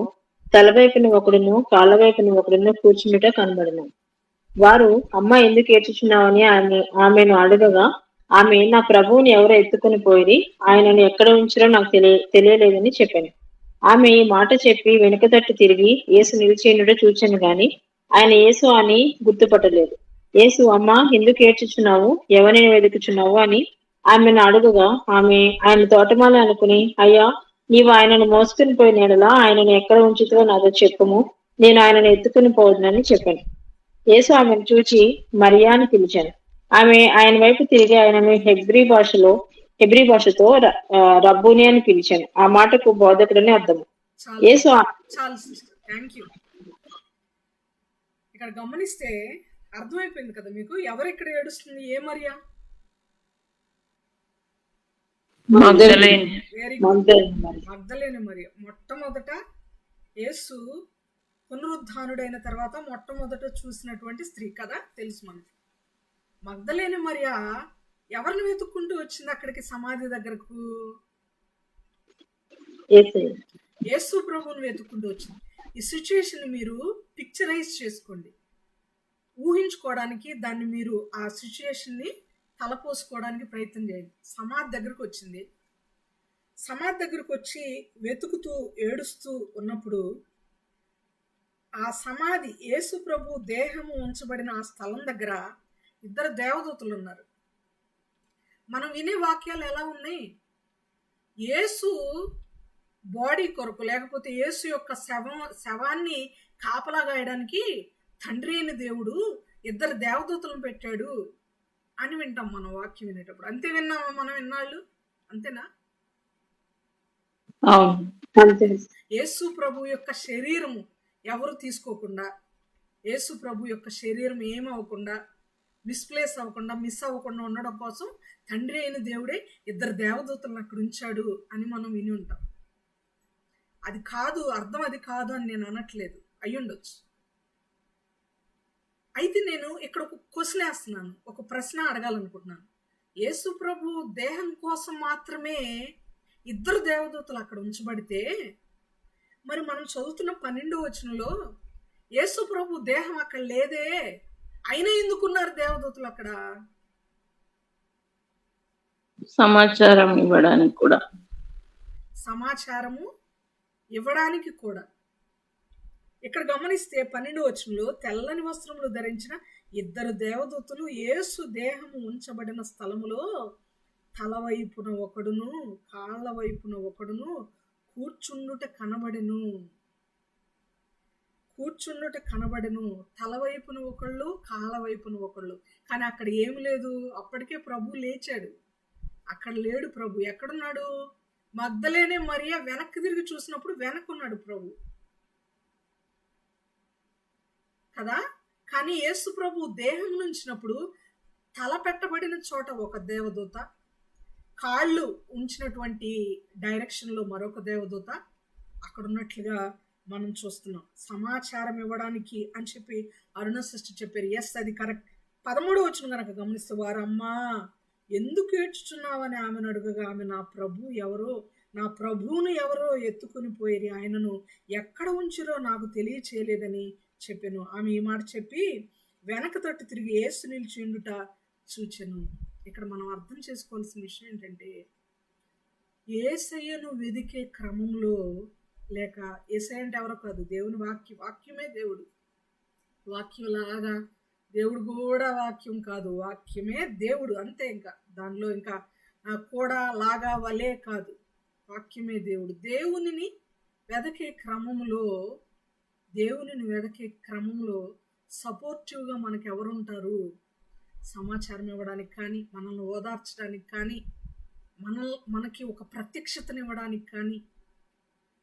తలవైపున ఒకడును కాళ్ళవైపున ఒకడును కూర్చుండుట కనబడెను. వారు, అమ్మ ఎందుకు ఏడ్చుచున్నావని ఆమెను అడగగా, ఆమె, నా ప్రభువుని ఎవరో ఎత్తుకుని పోయి ఆయనను ఎక్కడ ఉంచారో నాకు తెలియలేదని చెప్పాను. ఆమె ఈ మాట చెప్పి వెనుక తట్టు తిరిగి యేసు నిలిచేయుట చూచాను గాని ఆయన యేసు అని గుర్తుపట్టలేదు. యేసు, అమ్మా, ఎందుకు ఏడ్చుచున్నావు, ఎవరిని వెతుకుచున్నావు అని ఆమెను అడుగగా, ఆమె ఆయన తోటమాలి అనుకుని, అయ్యా, నీవు ఆయనను మోసుకుని పోయిన యెడల ఆయనను ఎక్కడ ఉంచుతావో నాతో చెప్పుము, నేను ఆయనను ఎత్తుకుని పోదునని చెప్పాను. యేసు ఆమెను చూచి మరియా అని పిలిచాను. ఆమె ఆయన వైపు తిరిగి ఆయనను హెబ్రీ భాషతో రబ్బూని అని పిలిచాను. ఆ మాటకు బోధకుడని అర్థము. యేసు థ్యాంక్ యూ. ఇక్కడ గమనిస్తే అర్థమైపోయింది కదా మీకు, ఎవరు ఇక్కడ ఏడుస్తుంది? ఏ మరియా? మగ్దలేని మరియా. మొట్టమొదట యేసు పునరుద్ధానుడైన తర్వాత మొట్టమొదట చూసినటువంటి స్త్రీ కదా, తెలుసు మనకి. మగ్దలేని మరియా ఎవరిని వెతుక్కుంటూ వచ్చింది అక్కడికి, సమాధి దగ్గరకు? యేసు ప్రభువుని వెతుక్కుంటూ వచ్చింది. ఈ సిచ్యుయేషన్ మీరు పిక్చరైజ్ చేసుకోండి, ఊహించుకోవడానికి దాన్ని మీరు ఆ సిచ్యుయేషన్ని తలపోసుకోవడానికి ప్రయత్నం చేయండి. సమాధి దగ్గరకు వచ్చింది. సమాధి దగ్గరకు వచ్చి వెతుకుతూ ఏడుస్తూ ఉన్నప్పుడు ఆ సమాధి, యేసు ప్రభు దేహము ఉంచబడిన ఆ స్థలం దగ్గర 2 దేవదూతలు ఉన్నారు. మనం వినే వాక్యాలు ఎలా ఉన్నాయి? యేసు బాడీ కొరకు, లేకపోతే యేసు యొక్క శవాన్ని కాపలా గాయడానికి తండ్రి అయిన దేవుడు 2 దేవదూతలను పెట్టాడు అని వింటాం మనం వాక్యం వినేటప్పుడు. అంతే విన్నామా మనం ఇన్నాళ్ళు? అంతేనా? యేసు ప్రభు యొక్క శరీరము ఎవరు తీసుకోకుండా, యేసు ప్రభు యొక్క శరీరం ఏమవ్వకుండా, మిస్ప్లేస్ అవ్వకుండా, మిస్ అవ్వకుండా ఉండడం కోసం తండ్రి అయిన దేవుడే 2 దేవదూతలను అక్కడ ఉంచాడు అని మనం విని ఉంటాం. అది కాదు, అర్థం అది కాదు అని నేను అనట్లేదు, అయ్యుండొచ్చు. అయితే నేను ఇక్కడ ఒక క్వశ్చన్ వేస్తున్నాను, ఒక ప్రశ్న అడగాలనుకుంటున్నాను. యేసు ప్రభు దేహం కోసం మాత్రమే 2 దేవదూతలు అక్కడ ఉంచబడితే, మరి మనం చదువుతున్న 12వ వచనంలో యేసు ప్రభు దేహం అక్కడ లేదే, అయినా ఎందుకున్నారు దేవదూతలు అక్కడ? సమాచారం ఇవ్వడానికి కూడా. సమాచారము ఇవ్వడానికి కూడా. ఇక్కడ గమనిస్తే 12వ వచనంలో తెల్లని వస్త్రములు ధరించిన 2 దేవదూతలు యేసు దేహము ఉంచబడిన స్థలములో తల వైపున ఒకడును కాళ్ళ వైపున ఒకడును కూర్చుండుట కనబడెను. తల వైపున ఒకళ్ళు, కాళ్ళ వైపున ఒకళ్ళు. కానీ అక్కడ ఏమి లేదు. అప్పటికే ప్రభు లేచాడు. అక్కడ లేడు ప్రభు. ఎక్కడున్నాడు? మగ్దలేనే మరియా వెనక్కి తిరిగి చూసినప్పుడు వెనక్కున్నాడు ప్రభు కదా. కానీ యేసు ప్రభు దేహం నుంచినప్పుడు తల పెట్టబడిన చోట ఒక దేవదూత, కాళ్ళు ఉంచినటువంటి డైరెక్షన్లో మరొక దేవదూత అక్కడ ఉన్నట్లుగా మనం చూస్తున్నాం. సమాచారం ఇవ్వడానికి అని చెప్పి అరుణ సిస్టర్ చెప్పారు. ఎస్, అది కరెక్ట్. 13వ వచనం కనుక గమనిస్తే, వారమ్మా ఎందుకు ఏడ్చుచున్నావని ఆమెను అడుగగా, ఆమె, నా ప్రభువును ఎవరో ఎత్తుకుని పోయి ఆయనను ఎక్కడ ఉంచిరో నాకు తెలియచేయలేదని చెప్పాను. ఆమె ఈ మాట చెప్పి వెనక తట్టు తిరిగి యేసు నిలిచిండుట చూచెను. ఇక్కడ మనం అర్థం చేసుకోవాల్సిన విషయం ఏంటంటే, యేసయ్యను వెదికే క్రమంలో, లేక యేసయ్య అంటే ఎవరో కాదు, దేవుని వాక్యమే దేవుడు. వాక్యంలాగా దేవుడు కూడా వాక్యం కాదు, వాక్యమే దేవుడు, అంతే. ఇంకా దానిలో ఇంకా కూడా లాగా వలే కాదు, వాక్యమే దేవుడు. దేవునిని వెదకే క్రమంలో సపోర్టివ్గా మనకు ఎవరుంటారు? సమాచారం ఇవ్వడానికి కానీ, మనల్ని ఓదార్చడానికి కానీ, మనకి ఒక ప్రత్యక్షతనివ్వడానికి కానీ,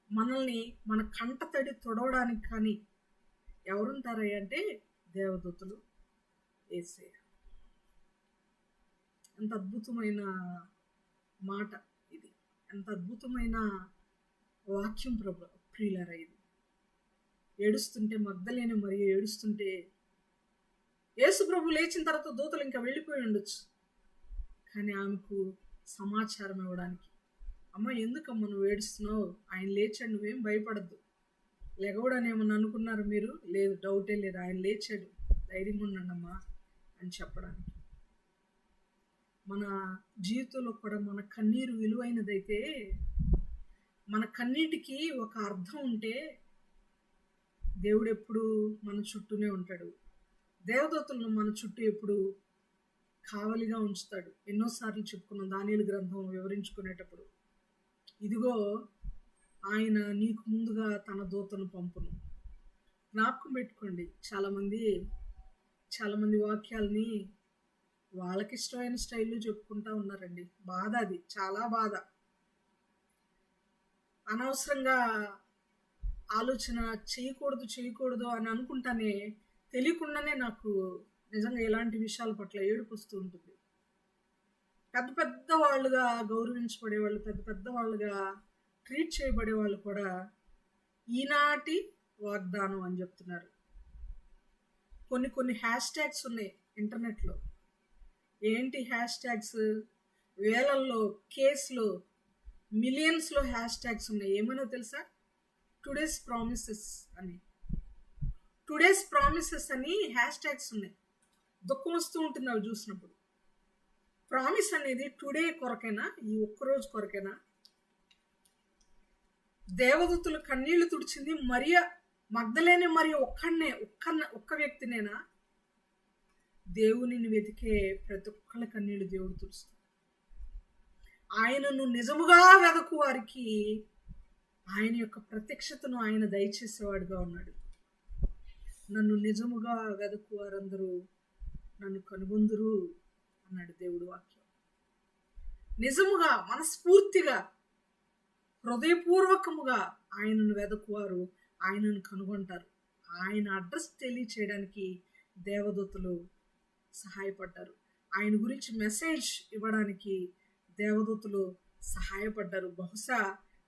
మనల్ని మన కంట తడి తొడవడానికి కానీ ఎవరుంటారయ్య అంటే దేవదూతలు, యేసయ్య. ఎంత అద్భుతమైన మాట ఇది, ఎంత అద్భుతమైన వాక్యం ప్రియులారా ఇది. ఏడుస్తుంటే మగ్దలేని మరియు ఏడుస్తుంటే యేసు ప్రభు లేచిన తర్వాత దూతలు ఇంకా వెళ్ళిపోయి ఉండొచ్చు, కానీ ఆమెకు సమాచారం ఇవ్వడానికి, అమ్మ ఎందుకమ్మ నువ్వు ఏడుస్తున్నావు, ఆయన లేచాడు, నువ్వేం భయపడద్దు, లెగవడని ఏమన్నా అనుకున్నారు మీరు? లేదు, డౌటే లేదు, ఆయన లేచాడు, ధైర్యంగా ఉండండమ్మా అని చెప్పడానికి. మన జీవితంలో కూడా మన కన్నీరు విలువైనదైతే, మన కన్నీటికి ఒక అర్థం ఉంటే దేవుడు ఎప్పుడు మన చుట్టూనే ఉంటాడు. దేవదూతలను మన చుట్టూ ఎప్పుడు కావలిగా ఉంచుతాడు. ఎన్నోసార్లు చెప్పుకున్నాం దానియేలు గ్రంథం వివరించుకునేటప్పుడు, ఇదిగో ఆయన నీకు ముందుగా తన దూతను పంపును. జ్ఞాపకం పెట్టుకోండి, చాలామంది వాక్యాలని వాళ్ళకి ఇష్టమైన స్టైల్లో చెప్పుకుంటా ఉన్నారండి. బాధ, అది చాలా బాధ. అనవసరంగా ఆలోచన చేయకూడదు అని అనుకుంటానే తెలియకుండానే నాకు నిజంగా ఇలాంటి విషయాల పట్ల ఏడుపు వస్తూ ఉంటుంది. పెద్ద పెద్ద వాళ్ళుగా గౌరవించబడేవాళ్ళు, పెద్ద పెద్ద వాళ్ళుగా ట్రీట్ చేయబడే వాళ్ళు కూడా ఈనాటి వాగ్దానం అని చెప్తున్నారు. కొన్ని హ్యాష్ ట్యాగ్స్ ఉన్నాయి ఇంటర్నెట్లో. ఏంటి హ్యాష్ ట్యాగ్స్? వేలల్లో, కేసులో, మిలియన్స్లో హ్యాష్ ట్యాగ్స్ ఉన్నాయి. ఏమనో తెలుసా? టుడేస్ ప్రామిసెస్ అని హ్యాష్ ట్యాగ్స్ ఉన్నాయి. దుఃఖం వస్తూ ఉంటుంది అవి చూసినప్పుడు. ప్రామిస్ అనేది టుడే కొరకేనా? ఈ ఒక్కరోజు కొరకేనా? దేవదూతలు కన్నీళ్లు తుడిచింది మగ్దలేనే మరియు ఒక్క వ్యక్తినేనా? దేవునిని వెతికే ప్రతి ఒక్కళ్ళ కన్నీళ్లు దేవుడు తుడుస్తాడు. ఆయనను నిజముగా వెదకు వారికి ఆయన యొక్క ప్రత్యక్షతను ఆయన దయచేసేవాడుగా ఉన్నాడు. నన్ను నిజముగా వెదకు వారందరూ నన్ను కనుగొందురు అన్నాడు దేవుడు వాక్యం. నిజముగా, మనస్ఫూర్తిగా, హృదయపూర్వకముగా ఆయనను వెదకువారు ఆయనను కనుగొంటారు. ఆయన అడ్రస్ తెలియచేయడానికి దేవదూతలు సహాయపడ్డారు. ఆయన గురించి మెసేజ్ ఇవ్వడానికి దేవదూతలు సహాయపడ్డారు. బహుశా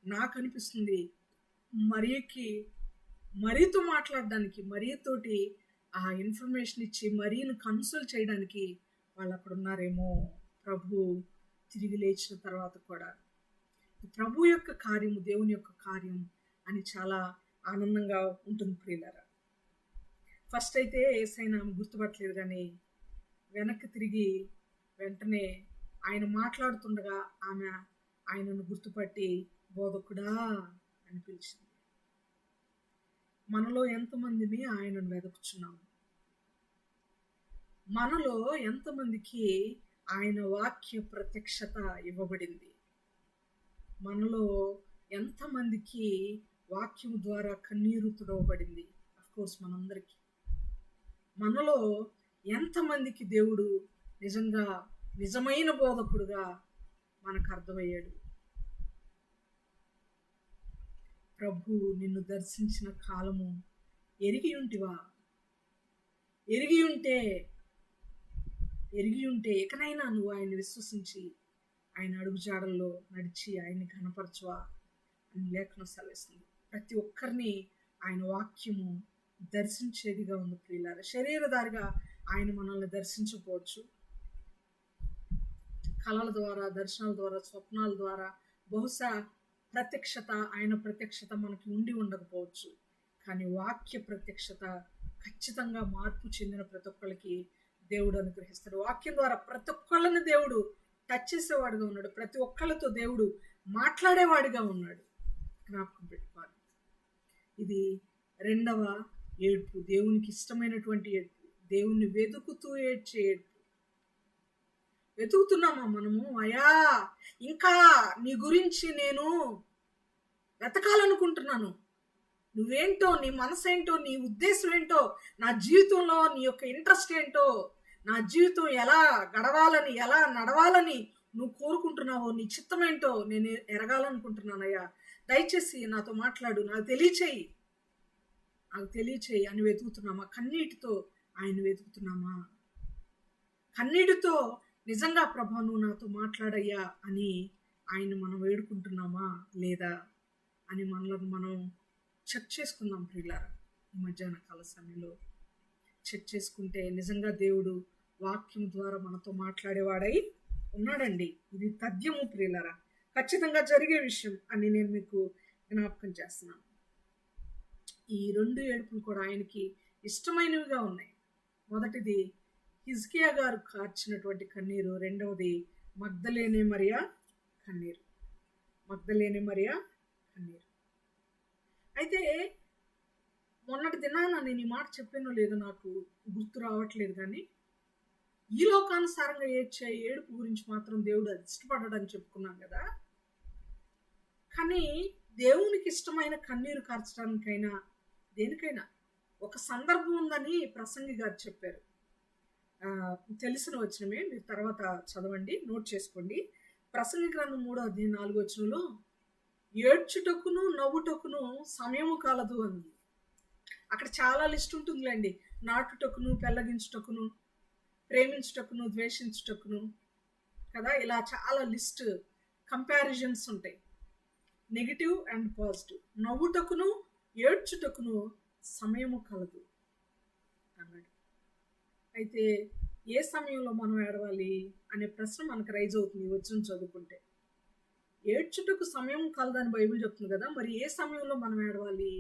నాకు అనిపిస్తుంది మరీతో మాట్లాడడానికి, మరీతోటి ఆ ఇన్ఫర్మేషన్ ఇచ్చి మరీను కన్సోల్ చేయడానికి వాళ్ళు అక్కడ ఉన్నారేమో. ప్రభు తిరిగి లేచిన తర్వాత కూడా ప్రభు యొక్క కార్యము, దేవుని యొక్క కార్యం అని చాలా ఆనందంగా ఉంటుంది ప్రియులారా. ఫస్ట్ అయితే యేసయ్యను ఆమె గుర్తుపట్టలేదు, కానీ వెనక్కి తిరిగి వెంటనే ఆయన మాట్లాడుతుండగా ఆమె ఆయనను గుర్తుపట్టి బోధకుడా అని పిలిచింది. మనలో ఎంతమందిని ఆయనను వెతుకుచున్నాము? మనలో ఎంతమందికి ఆయన వాక్య ప్రత్యక్షత ఇవ్వబడింది? మనలో ఎంతమందికి వాక్యం ద్వారా కన్నీరు తుడవబడింది? అఫ్కోర్స్ మనందరికీ. మనలో ఎంతమందికి దేవుడు నిజమైన బోధకుడుగా మనకు అర్థమయ్యాడు? ప్రభు నిన్ను దర్శించిన కాలము ఎరిగి ఉంటివా? ఎరిగి ఉంటే ఇకనైనా నువ్వు ఆయన్ని విశ్వసించి ఆయన అడుగుజాడల్లో నడిచి ఆయన్ని ఘనపరచువా అని లేఖనం సెలవిస్తుంది. ప్రతి ఒక్కరిని ఆయన వాక్యము దర్శించేదిగా ఉంది ప్రియులారా. శరీరధారిగా ఆయన మనల్ని దర్శించకపోవచ్చు, కళల ద్వారా, దర్శనాల ద్వారా, స్వప్నాల ద్వారా బహుశా ఆయన ప్రత్యక్షత మనకి ఉండకపోవచ్చు. కానీ వాక్య ప్రత్యక్షత ఖచ్చితంగా మార్పు చెందిన ప్రతి ఒక్కరికి దేవుడు అనుగ్రహిస్తాడు. వాక్యం ద్వారా ప్రతి ఒక్కళ్ళని దేవుడు టచ్ చేసేవాడుగా ఉన్నాడు. ప్రతి ఒక్కళ్ళతో దేవుడు మాట్లాడేవాడిగా ఉన్నాడు. జ్ఞాపకం పెట్టుకోవాలి. ఇది రెండవ ఏడ్పు, దేవునికి ఇష్టమైనటువంటి ఏడ్పు, దేవుణ్ణి వెతుకుతూ ఏడ్చే ఏడ్పు. వెతుకుతున్నామా మనము? అయ్యా, ఇంకా నీ గురించి నేను వెతకాలనుకుంటున్నాను. నువ్వేంటో, నీ మనసు ఏంటో, నీ ఉద్దేశం ఏంటో, నా జీవితంలో నీ యొక్క ఇంట్రెస్ట్ ఏంటో, నా జీవితం ఎలా గడవాలని, ఎలా నడవాలని నువ్వు కోరుకుంటున్నావో, నీ చిత్తమేంటో నేను ఎరగాలనుకుంటున్నానయ్యా. దయచేసి నాతో మాట్లాడు, నాకు తెలియచేయి అని వెతుకుతున్నామా? కన్నీటితో ఆయన వెతుకుతున్నామా? కన్నీటితో నిజంగా ప్రభా నువ్వు నాతో మాట్లాడయ్యా అని ఆయన మనం వేడుకుంటున్నామా లేదా అని మనలను మనం చెక్ చేసుకుందాం ప్రియులారా. ఈ మధ్యాహ్న కాల సమయంలో చెక్ చేసుకుంటే నిజంగా దేవుడు వాక్యం ద్వారా మనతో మాట్లాడేవాడై ఉన్నాడండి. ఇది తథ్యము ప్రియులారా, ఖచ్చితంగా జరిగే విషయం అని నేను మీకు జ్ఞాపకం చేస్తున్నాను. ఈ 2 ఏడుపులు కూడా ఆయనకి ఇష్టమైనవిగా ఉన్నాయి. మొదటిది హిజ్కియా గారు కార్చినటువంటి కన్నీరు, రెండవది మగ్దలేనే మరియా కన్నీరు. అయితే మొన్నటి దినాన నేను ఈ మాట చెప్పానో లేదో నాకు గుర్తు రావట్లేదు, కానీ ఈ లోకానుసారంగా ఏడ్చే ఏడుపు గురించి మాత్రం దేవుడు అది ఇష్టపడడని చెప్పుకున్నాం కదా. కానీ దేవునికి ఇష్టమైన కన్నీరు కార్చడానికైనా దేనికైనా ఒక సందర్భం ఉందని ప్రసంగి గారు చెప్పారు. తెలిసిన వచనమే, మీరు తర్వాత చదవండి, నోట్ చేసుకోండి. ప్రసంగి గ్రంథం 3వ అధ్యాయం 4వ వచనంలో ఏడ్చుటకును నవ్వుటకును సమయము కలదు అని. అక్కడ చాలా లిస్ట్ ఉంటుందిలేండి. నాటుటకును, పెళ్ళగించుటకును, ప్రేమించుటకును, ద్వేషించుటకును కదా, ఇలా చాలా లిస్ట్ కంపారిజన్స్ ఉంటాయి, నెగిటివ్ అండ్ పాజిటివ్. నవ్వుటకును ఏడ్చుటకును సమయము కలదు అన్నాడు. అయితే ఏ సమయంలో మనం ఏడవాలి అనే ప్రశ్న మనకు రైజ్ అవుతుంది వచ్చిన చదువుకుంటే. ఏడ్చుటకు సమయం కలదని బైబిల్ చెప్తుంది కదా, మరి ఏ సమయంలో మనం ఏడవాలి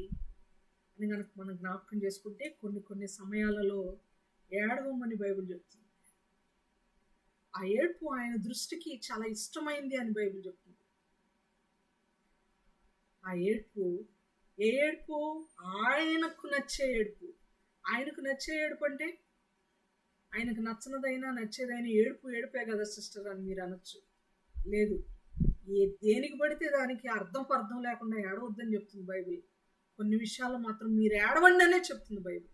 అని కనుక మనం జ్ఞాపకం చేసుకుంటే కొన్ని సమయాలలో ఏడవమని బైబిల్ చెప్తుంది. ఆ ఏడ్పు ఆయన దృష్టికి చాలా ఇష్టమైంది అని బైబిల్ చెప్తుంది. ఆ ఏడ్పు ఏ ఏడ్పు? ఆయనకు నచ్చే ఏడ్పు. ఆయనకు నచ్చే ఏడుపు అంటే ఆయనకు నచ్చనదైనా నచ్చేదైనా ఏడుపే కదా సిస్టర్ అని మీరు అనొచ్చు. లేదు, దేనికి పడితే దానికి అర్థం లేకుండా ఏడవద్దని చెప్తుంది బైబిల్. కొన్ని విషయాల్లో మాత్రం మీరు ఏడవండి అనే చెప్తుంది బైబిల్.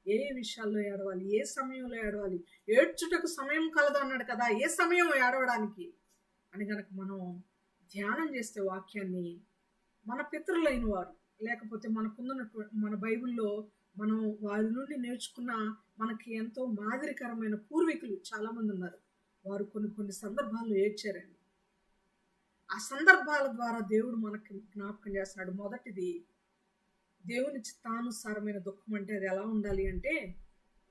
ఏ విషయాల్లో ఏడవాలి, ఏ సమయంలో ఏడవాలి? ఏడ్చుటకు సమయం కలదు అన్నాడు కదా, ఏ సమయం ఏడవడానికి అని కనుక మనం ధ్యానం చేస్తే వాక్యాన్ని, మన పితరులైన వారు లేకపోతే మనకున్నటువంటి మన బైబిల్లో మనం వారి నుండి నేర్చుకున్న మనకి ఎంతో మాదిరికరమైన పూర్వీకులు చాలామంది ఉన్నారు. వారు కొన్ని సందర్భాల్లో ఏడ్చారండి. ఆ సందర్భాల ద్వారా దేవుడు మనకి జ్ఞాపకం చేస్తున్నాడు. మొదటిది దేవుని చిత్తానుసారమైన దుఃఖం అంటే అది ఎలా ఉండాలి అంటే,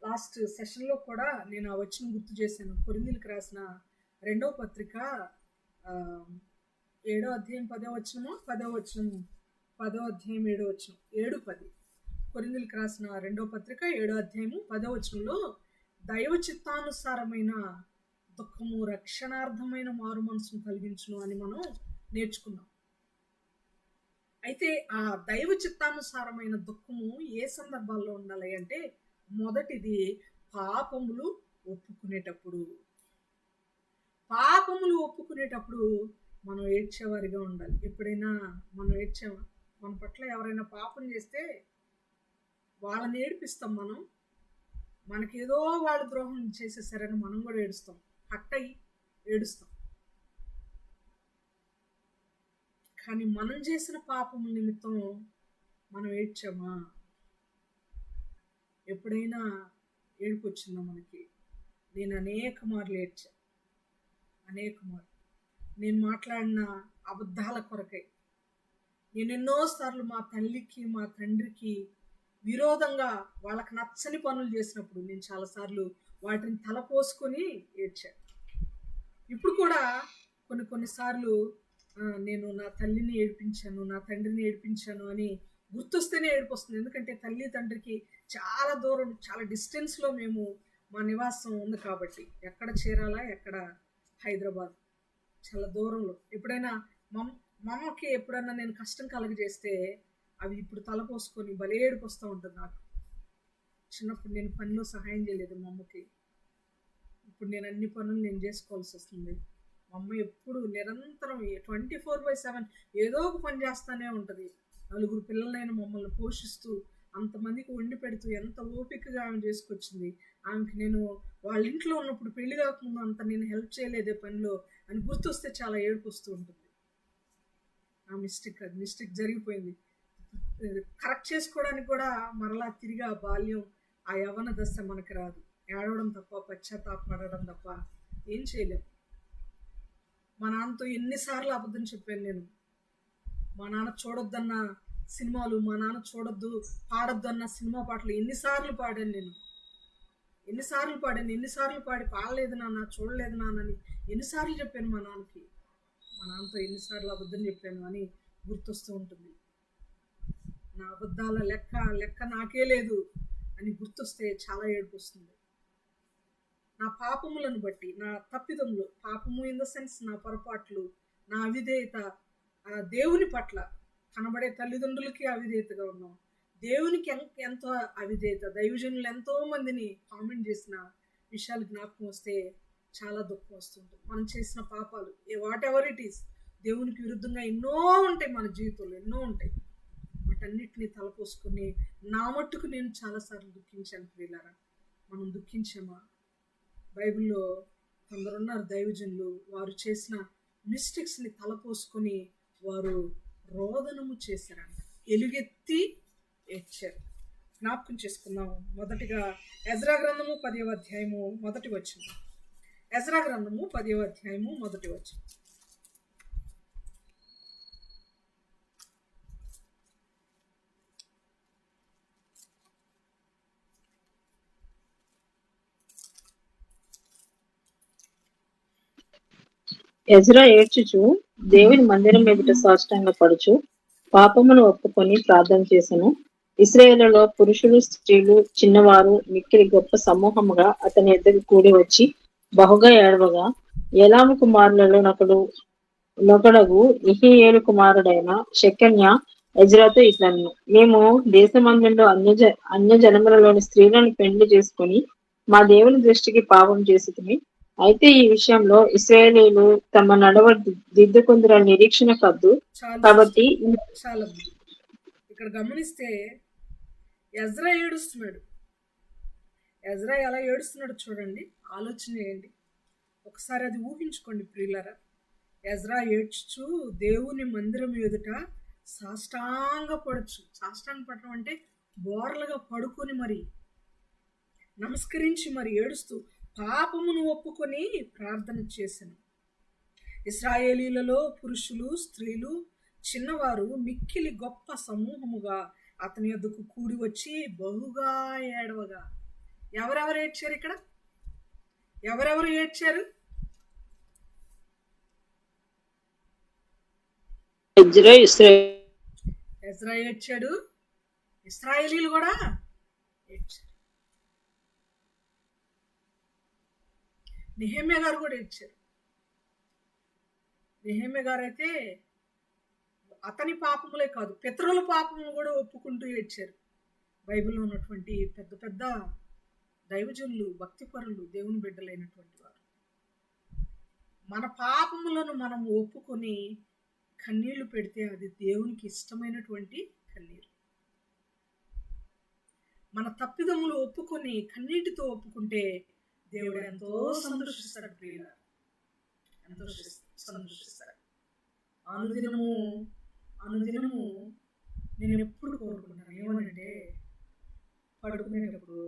లాస్ట్ సెషన్లో కూడా నేను ఆ వచనం గుర్తు చేశాను. కొరింథీయులకు రాసిన 2వ పత్రిక 7వ అధ్యాయం 10వ వచనము 10వ వచనము 10వ అధ్యాయం 7వ వచనం 7-10. కొరింథీయులకు రాసిన 2వ పత్రిక 7వ అధ్యాయము 10వ వచనంలో దైవ చిత్తానుసారమైన దుఃఖము రక్షణార్థమైన మారు మనసును కలిగించును అని మనం నేర్చుకున్నాం. అయితే ఆ దైవ చిత్తానుసారమైన దుఃఖము ఏ సందర్భాల్లో ఉండాలి అంటే, మొదటిది పాపములు ఒప్పుకునేటప్పుడు మనం ఏడ్చేవారిగా ఉండాలి. ఎప్పుడైనా మనం ఏడ్చామా? మన పట్ల ఎవరైనా పాపం చేస్తే వాళ్ళని ఏడిపిస్తాం. మనకేదో వాళ్ళు ద్రోహం చేసేసారని మనం కూడా ఏడుస్తాం, హట్ అయ్యి ఏడుస్తాం. కానీ మనం చేసిన పాపం నిమిత్తం మనం ఏడ్చామా? ఎప్పుడైనా ఏడుపు వచ్చిందా మనకి? నేను అనేక మార్లు ఏడ్చా. నేను మాట్లాడిన అబద్ధాల కొరకై నేను ఎన్నోసార్లు మా తల్లికి మా తండ్రికి విరోధంగా వాళ్ళకి నచ్చని పనులు చేసినప్పుడు నేను చాలాసార్లు వాటిని తలపోసుకొని ఏడ్చాను. ఇప్పుడు కూడా కొన్నిసార్లు నేను నా తల్లిని ఏడిపించాను, నా తండ్రిని ఏడిపించాను అని గుర్తొస్తేనే ఏడుపు వస్తుంది. ఎందుకంటే తల్లి తండ్రికి చాలా దూరం, చాలా డిస్టెన్స్లో మేము మా నివాసం ఉంది కాబట్టి, ఎక్కడ చేరాలా, ఎక్కడ హైదరాబాద్, చాలా దూరంలో. ఎప్పుడైనా మమ్మకి ఎప్పుడన్నా నేను కష్టం కలగజేస్తే అవి ఇప్పుడు తలపోసుకొని భలే ఏడుపు వస్తూ ఉంటుంది నాకు. చిన్నప్పుడు నేను పనిలో సహాయం చేయలేదు మా అమ్మకి, ఇప్పుడు నేను అన్ని పనులు నేను చేసుకోవాల్సి వస్తుంది. మా అమ్మ ఎప్పుడు నిరంతరం 24/7 ఏదో ఒక పని చేస్తూనే ఉంటుంది. 4 పిల్లలైన మమ్మల్ని పోషిస్తూ అంతమందికి వండి పెడుతూ ఎంత ఓపికగా ఆమె చేసుకొచ్చింది. ఆమెకి నేను వాళ్ళ ఇంట్లో ఉన్నప్పుడు పెళ్లి కాకముందు అంత నేను హెల్ప్ చేయలేదే పనిలో అని గుర్తొస్తే చాలా ఏడుపు వస్తూ ఉంటుంది. ఆ మిస్టేక్ జరిగిపోయింది. కరెక్ట్ చేసుకోవడానికి కూడా మరలా తిరిగి ఆ బాల్యం, ఆ యవ్వన దశ మనకి రాదు. ఏడవడం తప్ప, పశ్చాత్తాపడడం తప్ప ఏం చేయలేం. మా నాన్నతో ఎన్నిసార్లు అబద్ధం చెప్పాను నేను. మా నాన్న చూడొద్దన్న సినిమాలు, మా నాన్న చూడొద్దు పాడొద్దు అన్న సినిమా పాటలు ఎన్నిసార్లు పాడాను నేను. ఎన్నిసార్లు పాడి పాడలేదు నాన్న, చూడలేదు నాన్న అని ఎన్నిసార్లు చెప్పాను మా నాన్నకి. మా నాన్నతో ఎన్నిసార్లు అబద్ధం చెప్పాను అని గుర్తొస్తూ ఉంటుంది. నా అబద్ధాల లెక్క నాకే లేదు అని గుర్తొస్తే చాలా ఏడుపు వస్తుంది. నా పాపములను బట్టి, నా తప్పిదములు, పాపము ఇన్ ద సెన్స్ నా పొరపాట్లు, నా అవిధేయత, దేవుని పట్ల కనబడే తల్లిదండ్రులకి అవిధేయతగా ఉన్నాం, దేవునికి ఎంతో అవిధేయత, దైవజనులు ఎంతో మందిని కామెంట్ చేసిన విషయాలు జ్ఞాపకం వస్తే చాలా దుఃఖం వస్తుంటుంది. మనం చేసిన పాపాలు వాట్ ఎవర్ ఇట్ ఈస్, దేవునికి విరుద్ధంగా ఎన్నో ఉంటాయి మన జీవితంలో, ఎన్నో ఉంటాయి. వాటన్నిటిని తలపోసుకుని నా మట్టుకు నేను చాలాసార్లు దుఃఖించాను. ప్రియులారా, మనం దుఃఖించామా? బైబిల్లో కొందరున్నారు దైవజనులు, వారు చేసిన మిస్టేక్స్ని తలపోసుకొని వారు రోదనము చేశారంట, ఎలుగెత్తి ఏడ్చారు. జ్ఞాపకం చేసుకుందాం. మొదటిగా ఎజ్రా గ్రంథము 10వ అధ్యాయము మొదటి వచనం. ఎజ్రా గ్రంథము 10వ అధ్యాయము మొదటి వచనం. ఎజ్రా ఏడ్చుచు దేవుని మందిరం ఎదుట సాష్టాంగ పడుచు పాపమును ఒప్పుకొని ప్రార్థన చేసెను. ఇశ్రాయేలులో పురుషులు, స్త్రీలు, చిన్నవారు మిక్కిలి గొప్ప సమూహముగా అతని ఎద్దకు కూడి వచ్చి బహుగా ఏడవగా, ఏలాము కుమారులలో నొకడగు ఇహీయేలు కుమారుడైన షెకన్య ఎజ్రాతో ఇట్లనెను, మేము దేశమందుండు అన్య జనములలోని స్త్రీలను పెండ్లి చేసుకుని మా దేవుని దృష్టికి పాపం చేసితిమి. అయితే ఈ విషయంలో ఇశ్రాయేలీయులు తమ నడవ దిద్దుకుందురని నిరీక్షణ కద్దు. కాబట్టి చాలా ఇక్కడ గమనిస్తే ఎజ్రా ఏడుస్తున్నాడు. ఎజ్రా ఎలా ఏడుస్తున్నాడు చూడండి, ఆలోచన చేయండి ఒకసారి, అది ఊహించుకోండి ప్రియులారా. ఎజ్రా ఏడ్చుచు దేవుని మందిరం ఎదుట సాష్టాంగ పడడం అంటే బోర్లుగా పడుకొని మరి నమస్కరించి మరి ఏడుస్తూ పాపమును ఒప్పుకొని ప్రార్థన చేశాను. ఇశ్రాయేలీలలో పురుషులు, స్త్రీలు, చిన్నవారు మిక్కిలి గొప్ప సమూహముగా అతని యొద్దకు కూడి వచ్చి బహుగా ఏడవగా. ఎవరెవరు ఏడ్చారు ఇక్కడ? ఎవరెవరు ఏడ్చారు? ఎజ్రా ఏడ్చాడు, ఇశ్రాయేలీలు కూడా ఏడ్చారు. నెహెమ్యా గారు కూడా ఏడ్చారు. నెహెమ్యా గారు అయితే అతని పాపములే కాదు, పితరుల పాపము కూడా ఒప్పుకుంటూ ఏడ్చారు. బైబిల్లో ఉన్నటువంటి పెద్ద పెద్ద దైవజనులు, భక్తిపరులు, దేవుని బిడ్డలైనటువంటి వారు. మన పాపములను మనం ఒప్పుకొని కన్నీళ్లు పెడితే అది దేవునికి ఇష్టమైనటువంటి కన్నీరు. మన తప్పిదములు ఒప్పుకొని కన్నీటితో ఒప్పుకుంటే దేవుడు ఎంతో సంతోషిస్తాడు ప్రియులారా, ఎంతో సంతోషిస్తాడు. అనుదినము నేను ఎప్పుడు కోరుకున్నాను ఏమనంటే, పడుకునేటప్పుడు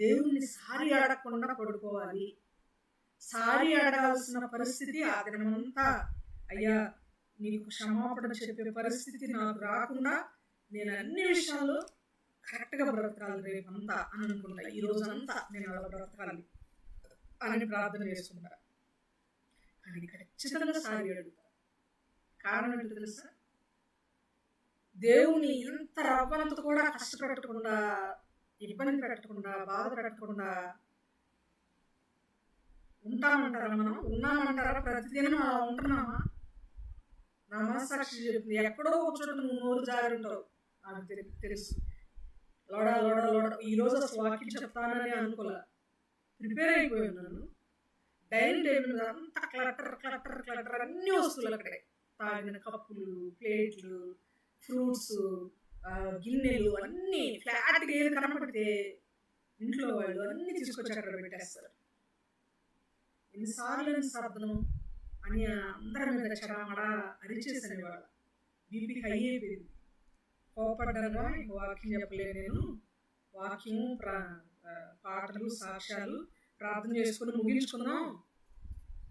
దేవుణ్ణి సారి అడగకుండా పడుకోవాలి. సారి అడగాల్సిన పరిస్థితి ఆ దినమంతా, అయ్యా నీకు క్షమాపణ చెప్పే పరిస్థితి నాకు రాకుండా నేను అన్ని విషయాల్లో కరెక్ట్గా బ్రతకాలి రేపంతా అని అనుకుంటా. ఈ రోజంతా నేను అలా బ్రతకాలి అని ప్రార్థన చేసుకుంటా. కానీ ఖచ్చితంగా సారి అడుగుతా. కారణం ఏంటో తెలుసా? దేవుని ఇంత రవ్వనంత కూడా కష్టపెట్టకుండా, ఇబ్బంది పెట్టకుండా, బాధ పెట్టకుండా ఉంటామంటారా? మనం ఉన్నామంటారా? ప్రతిదినం అలా ఉంటున్నామా? నా మనస్సాక్షి చెప్తుంది, ఎక్కడో ఒక చోట నువ్వు నోరు జారి ఉంటావు. నాకు తెలుసు. లోడ ఈరోజు అసలు వాక్యం చెప్తానని అనుకోలే, ప్రిపేర్ అయిపోయి ఉన్నాను. డైనింగ్ టేబుల్ మీద అంతా క్లటర్ అన్ని వస్తువులు అక్కడే, తాగిన కప్పులు, ప్లేట్లు, ఫ్రూట్స్, గిన్నెలు అన్నీ ఫ్లాట్గా ఏది కనపడితే ఇంట్లో వాళ్ళు అన్ని తీసుకొచ్చి అక్కడ పెట్టేస్తారు. ఎన్నిసార్లు సర్దనం అని అందరి మీద చరామడా అరిచేసాను. ఇవాళ బీపీ హై అయిపోయింది. కోపడ్డారుగా ఇంక వాక్యం చెప్పలేదు. నేను వాక్యం పాటలు సాక్ష్యాలు ప్రార్థన చేసుకుని ముగించుకుందాం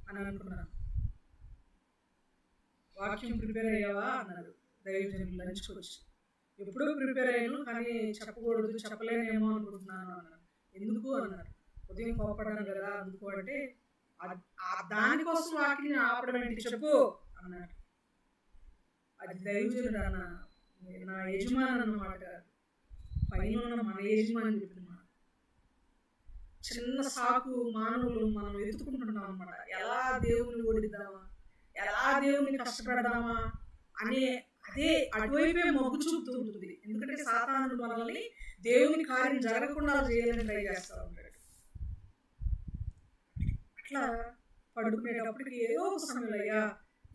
అని అనుకున్నాను. వాక్యం ప్రిపేర్ అయ్యావా అన్నారు దైవజనులు లంచ్కి వచ్చి. ఎప్పుడూ ప్రిపేర్ అయ్యాను, కానీ చెప్పకూడదు, చెప్పలేనేమో అనుకుంటున్నాను అన్నారు. ఎందుకు అన్నారు. ఉదయం కోపడ్డాను కదా అందుకు అంటే, దానికోసం వాక్యం ఆపడం ఏంటి చెప్పు అన్నారు. అది దైవజనుడు అన్న నా యజమాని అన్నమాట కాదు, పైన ఉన్న మన యజమాని చెప్పిన మాట. చిన్న సాకు మానవులు మనం వెతుకుంటున్నాం అనమాట. ఎలా దేవుని ఓడిద్దామా, ఎలా దేవుని కష్టపెడదామా అనే అదే అటువైపే మొగ్గు చూపుతూ ఉంటుంది. ఎందుకంటే సాతానుడు మనల్ని దేవుని కార్యం జరగకుండా చేయాలని ట్రై చేస్తూ ఉంటాడు. అట్లా పడుకునేటప్పటికి ఏదో ఒక సమయంలో అయ్యా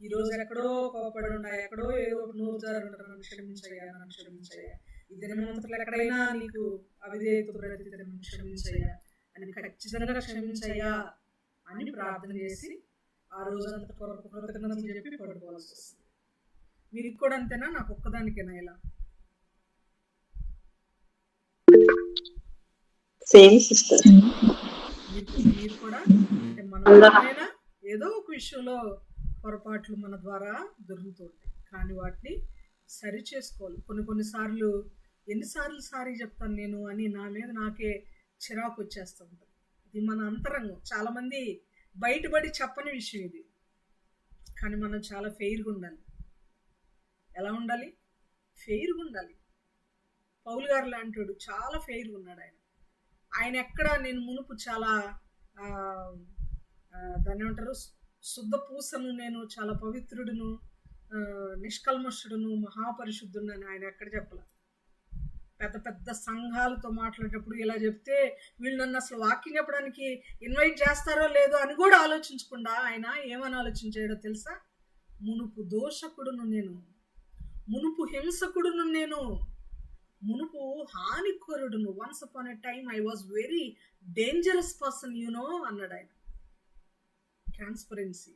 ఈరోజు ఎక్కడో కోపడి ఉంటా, ఎక్కడో ఏదో ఒక నోరు జారి ఉంటారు, నన్ను క్షమించయ్యా, నన్ను క్షమించయ్యా, ఈ దినమంతట్లో ఎక్కడైనా నీకు అవిధేయత బ్రతికితే నన్ను క్షమించయ్యా అని ఖచ్చితంగా క్షమించయ్యా అని ప్రార్థన చేసి ఆ రోజంతా కృతజ్ఞతలు చెప్పి పడుకోవాల్సి వస్తుంది. మీరు కూడా అంతేనా? నాకు ఒక్కదానికేనా ఇలా? మీరు కూడా మన ఏదో ఒక విషయంలో పొరపాట్లు మన ద్వారా దొరుకుతుంటాయి, కానీ వాటిని సరి చేసుకోవాలి. కొన్నిసార్లు ఎన్నిసార్లు సారీ చెప్తాను నేను అని నా మీద నాకే చిరాకు వచ్చేస్తూ ఉంటుంది. ఇది మన అంతరంగం. చాలామంది బయటపడి చెప్పని విషయం ఇది, కానీ మనం చాలా ఫెయిర్గా ఉండాలి. ఎలా ఉండాలి? ఫెయిర్గా ఉండాలి. పౌలు గారు లాంటి చాలా ఫెయిర్గా ఉన్నాడు. ఆయన ఎక్కడ నేను మునుపు చాలా దాన్ని ఏమంటారు, శుద్ధ పూసను, నేను చాలా పవిత్రుడును, నిష్కల్మషుడును, మహాపరిశుద్ధుడు అని ఆయన ఎక్కడ చెప్పలే. పెద్ద పెద్ద సంఘాలతో మాట్లాడేటప్పుడు ఇలా చెప్తే వీళ్ళు నన్ను అసలు వాక్యం చెప్పడానికి ఇన్వైట్ చేస్తారో లేదో అని కూడా ఆలోచించకుండా ఆయన ఏమని ఆలోచించాడో తెలుసా? మునుపు దోషకుడును నేను, మునుపు హింసకుడును నేను, మునుపు హానికరుడును. Once upon a time I was very dangerous person అన్నాడు ఆయన. ట్రాన్స్పరెన్సీ.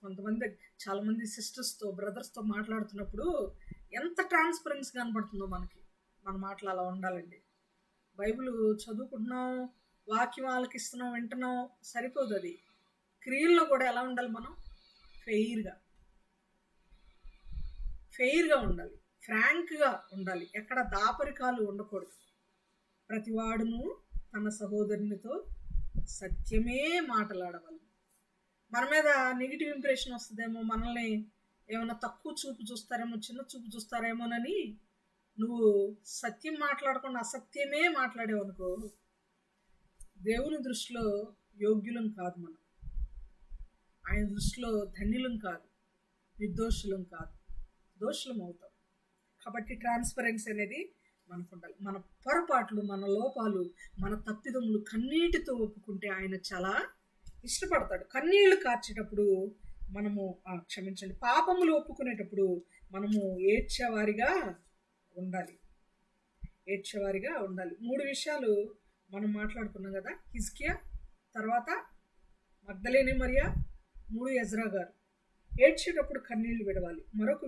కొంతమంది చాలామంది సిస్టర్స్తో బ్రదర్స్తో మాట్లాడుతున్నప్పుడు ఎంత ట్రాన్స్పరెన్సీ కనబడుతుందో మనకి. మన మాటలు అలా ఉండాలండి. బైబిల్ చదువుకుంటున్నాం, వాక్యం ఆలకిస్తున్నాం, వింటున్నాం, సరిపోదు. అది క్రియల్లో కూడా ఎలా ఉండాలి? మనం ఫెయిర్గా ఉండాలి, ఫ్రాంక్గా ఉండాలి. ఎక్కడ దాపరికాలు ఉండకూడదు. ప్రతివాడును తన సహోదరునితో సత్యమే మాట్లాడవాలి. మన మీద నెగిటివ్ ఇంప్రెషన్ వస్తుందేమో, మనల్ని ఏమైనా తక్కువ చూపు చూస్తారేమో, చిన్న చూపు చూస్తారేమోనని నువ్వు సత్యం మాట్లాడకుండా అసత్యమే మాట్లాడేవు అనుకో, దేవుని దృష్టిలో యోగ్యులం కాదు. మనం ఆయన దృష్టిలో ధన్యులం కాదు, నిర్దోషులం కాదు, దోషులం అవుతాం. కాబట్టి ట్రాన్స్పరెన్సీ అనేది మనకు ఉండాలి. మన పొరపాట్లు, మన లోపాలు, మన తప్పిదములు కన్నీటితో ఒప్పుకుంటే ఆయన చాలా ఇష్టపడతాడు. కన్నీళ్లు కార్చేటప్పుడు మనము క్షమించండి, పాపములు ఒప్పుకునేటప్పుడు మనము ఏడ్చేవారిగా ఉండాలి. 3 విషయాలు మనం మాట్లాడుకున్నాం కదా. హిజ్కియా, తర్వాత మగ్దలేని మరియా, 3 ఎజ్రా గారు. ఏడ్చేటప్పుడు కన్నీళ్లు విడవాలి. మరొక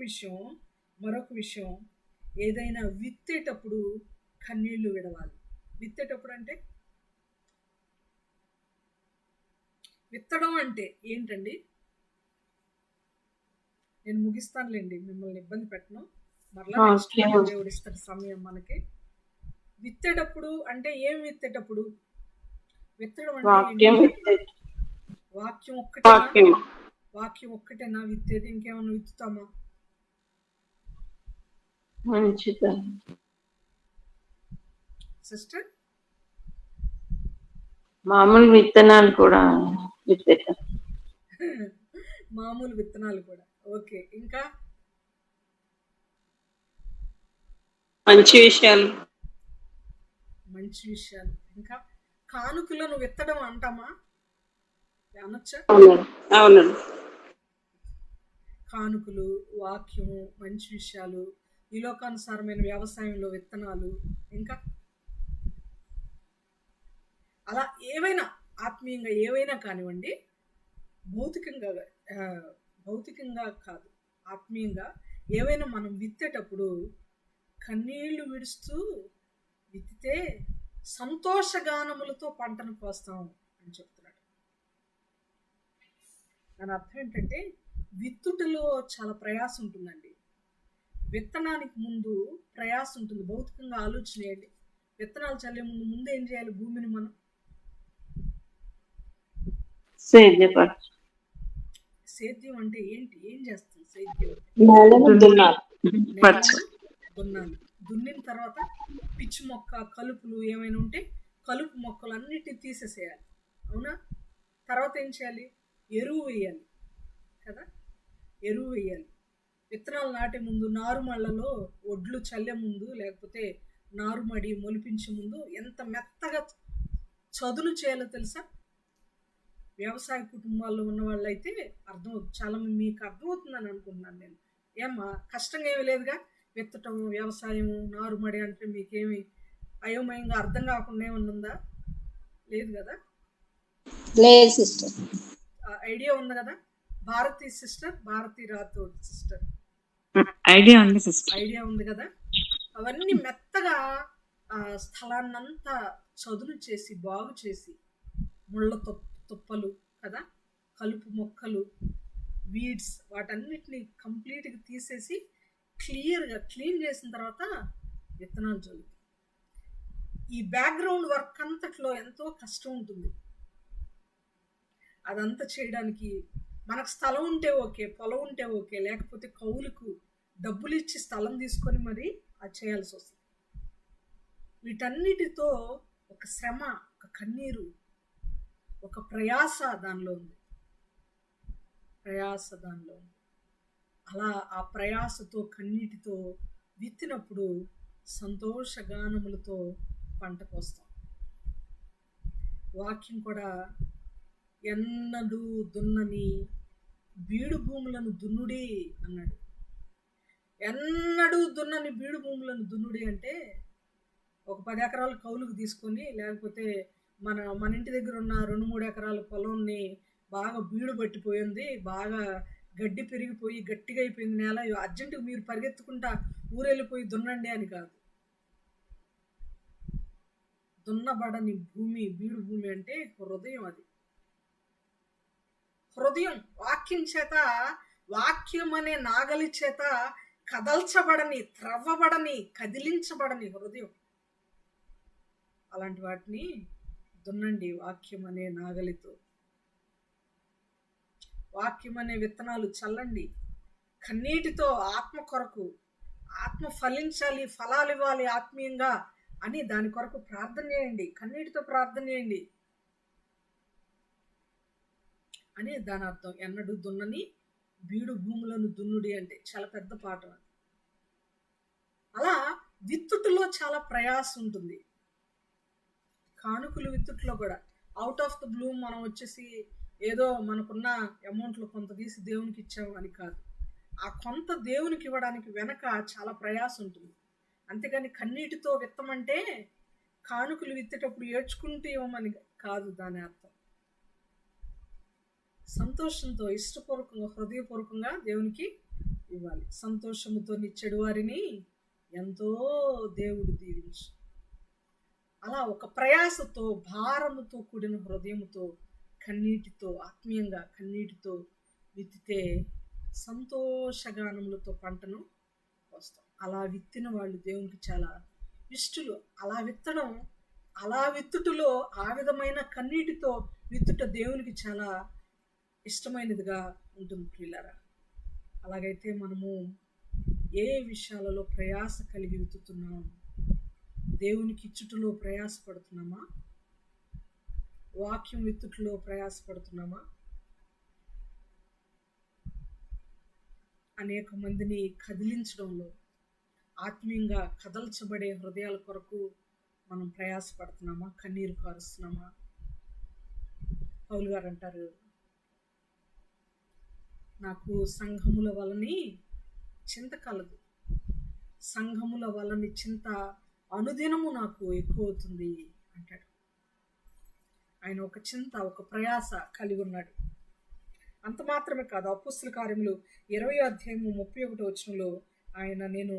విషయం ఏదైనా విత్తేటప్పుడు కన్నీళ్లు విడవాలి. విత్తేటప్పుడు అంటే, విత్తడం అంటే ఏంటండి? నేను ముగిస్తానులేండి, మిమ్మల్ని ఇబ్బంది పెట్టను. మరలా దేవుడు ఇస్తాడు సమయం మనకి. విత్తేటప్పుడు అంటే ఏం విత్తేటప్పుడు? విత్తడం అంటే వాక్యం ఒక్కటేనా విత్తేది? ఇంకేమన్నా విత్తుతామా? సిస్టర్, మామూలు విత్తనాలు కూడా విత్తేట. మామూలు విత్తనాలు కూడా. ఓకే, ఇంకా మంచి విషయాలు. ఇంకా కానుకలను విత్తడం అంటామా? అనొచ్చా? అవునండి. కానుకలు, వాక్యము, మంచి విషయాలు, ఈ లోకానుసారమైన వ్యవసాయంలో విత్తనాలు, ఇంకా అలా ఏవైనా ఆత్మీయంగా ఏవైనా కానివ్వండి, భౌతికంగా ఆ, భౌతికంగా కాదు, ఆత్మీయంగా ఏవైనా మనం విత్తేటప్పుడు కన్నీళ్లు విడుస్తూ విత్తితే సంతోషగానములతో పంటను కోస్తాం అని చెప్తున్నాడు. దాని అర్థం ఏంటంటే విత్తుటలో చాలా ప్రయాసం ఉంటుందండి. విత్తనానికి ముందు ప్రయాసం ఉంటుంది. భౌతికంగా ఆలోచన చేయండి. విత్తనాలు చల్లే ముందు ఏం చేయాలి? భూమిని మనం సేద్యపరచు. సేద్యం అంటే ఏంటి? ఏం చేస్తాం సేద్యం? నేలను దున్నాలి. పరచు. దున్నాలి. దున్నిన తర్వాత పిచ్చి మొక్క, కలుపులు ఏమైనా ఉంటే కలుపు మొక్కలు అన్నిటిని తీసేసేయాలి. అవునా? తర్వాత ఏం చేయాలి? ఎరువు వేయాలి కదా. ఎరువు వేయాలి. విత్తనాలు నాటే ముందు నారుమళ్ళలో ఒడ్లు చల్లే ముందు, లేకపోతే నారుమడి మొలిపించే ముందు ఎంత మెత్తగా చదును చేయాలో తెలుసా? వ్యవసాయ కుటుంబాల్లో ఉన్న వాళ్ళైతే చాలా మీకు అర్థమవుతుందని అనుకుంటున్నాను నేను. ఏమ్మా, కష్టంగా ఏమీ లేదుగా? విత్తటం, వ్యవసాయం, నారుమడి అంటే మీకేమి అయోమయంగా అర్థం కాకుండా ఏమన్నా ఉందా? లేదు కదా? లేదు సిస్టర్. ఐడియా ఉంది కదా? Bharati sister, Bharati Rathod sister idea ఉంది సిస్టర్. ఐడియా ఉంది కదా? అవన్నీ మెత్తగా స్థలాన్నంతా చదును చేసి బాగు చేసి, ముళ్ళ తుప్పలు కదా, కలుపు మొక్కలు, వీడ్స్, వాటన్నిటిని కంప్లీట్గా తీసేసి క్లీన్ చేసిన తర్వాత విత్తనాలు చల్లుతాయి. ఈ బ్యాక్గ్రౌండ్ వర్క్ అంతట్లో ఎంతో కష్టం ఉంటుంది. అదంతా చేయడానికి మనకు స్థలం ఉంటే ఓకే, పొలం ఉంటే ఓకే, లేకపోతే కౌలుకు డబ్బులు ఇచ్చి స్థలం తీసుకొని మరి అది చేయాల్సి వస్తుంది. వీటన్నిటితో ఒక శ్రమ, ఒక కన్నీరు, ఒక ప్రయాస దానిలో ఉంది. అలా ఆ ప్రయాసతో కన్నీటితో విత్తినప్పుడు సంతోషగానములతో పంట కోస్తాం. వాక్యం కూడా ఎన్నడూ దున్నని బీడు భూములను దున్నుడి అన్నాడు. ఎన్నడూ దున్నని బీడు భూములను దున్నుడి అంటే ఒక 10 ఎకరాలు కౌలుకు తీసుకొని, లేకపోతే మన ఇంటి దగ్గర ఉన్న 2-3 ఎకరాల పొలంని బాగా బీడు పట్టిపోయింది, బాగా గడ్డి పెరిగిపోయి గట్టిగా అయిపోయింది నేల, అర్జెంటుగా మీరు పరిగెత్తుకుంటా ఊరెళ్ళిపోయి దున్నండి అని కాదు. దున్నబడని భూమి, బీడు భూమి అంటే హృదయం. అది హృదయం. వాక్యం చేత, వాక్యం అనే నాగలి చేత కదల్చబడని, త్రవ్వబడని, కదిలించబడని హృదయం. అలాంటి వాటిని దున్నండి వాక్యం అనే నాగలితో. వాక్యం అనే విత్తనాలు చల్లండి. కన్నీటితో ఆత్మ కొరకు, ఆత్మ ఫలించాలి, ఫలాలు ఇవ్వాలి ఆత్మీయంగా అని దాని కొరకు ప్రార్థన చేయండి. కన్నీటితో ప్రార్థన చేయండి అని దాని అర్థం. ఎన్నడూ దున్నని బీడు భూములను దున్నుడి అంటే చాలా పెద్ద పాట. అలా విత్తుటలో చాలా ప్రయాసం ఉంటుంది. కానుకలు విత్తుట్లో కూడా అవుట్ ఆఫ్ ద బ్లూ మనం వచ్చేసి ఏదో మనకున్న అమౌంట్లో కొంత తీసి దేవునికి ఇచ్చాము అని కాదు. ఆ కొంత దేవునికి ఇవ్వడానికి వెనక చాలా ప్రయాసం ఉంటుంది. అంతేగాని కన్నీటితో విత్తమంటే కానుకలు విత్తేటప్పుడు ఏడ్చుకుంటూ ఇవ్వమని కాదు దాని అర్థం. సంతోషంతో, ఇష్టపూర్వకంగా, హృదయపూర్వకంగా దేవునికి ఇవ్వాలి. సంతోషముతో నిచ్చెడు వారిని ఎంతో దేవుడు దీవించు. అలా ఒక ప్రయాసతో, భారముతో కూడిన హృదయముతో, కన్నీటితో, ఆత్మీయంగా కన్నీటితో విత్తితే సంతోషగానములతో పంటను వస్తాం. అలా విత్తిన వాళ్ళు దేవునికి చాలా ఇష్టలు. అలా విత్తడం, అలా విత్తుటలో ఆ విధమైన కన్నీటితో విత్తుట దేవునికి చాలా ఇష్టమైనదిగా ఉంటుంది ప్రియులారా. అలాగైతే మనము ఏ విషయాలలో ప్రయాస కలిగి విత్తుతున్నాం? దేవునికి ఇచ్చుటలో ప్రయాసపడుతున్నామా? వాక్యం విత్తుటలో ప్రయాసపడుతున్నామా? అనేక మందిని కదిలించడంలో, ఆత్మీయంగా కదల్చబడే హృదయాల కొరకు మనం ప్రయాసపడుతున్నామా? కన్నీరు కారుస్తున్నామా? పౌలు గారు అంటారు, నాకు సంఘముల వలని చింత కలదు, సంఘముల వలని చింత అనుదినము నాకు ఎక్కువ అవుతుంది అంటాడు. ఆయన ఒక చింత, ఒక ప్రయాస కలిగి ఉన్నాడు. అంత మాత్రమే కాదు, అపోస్తుల కార్యములు 20:31 ఆయన నేను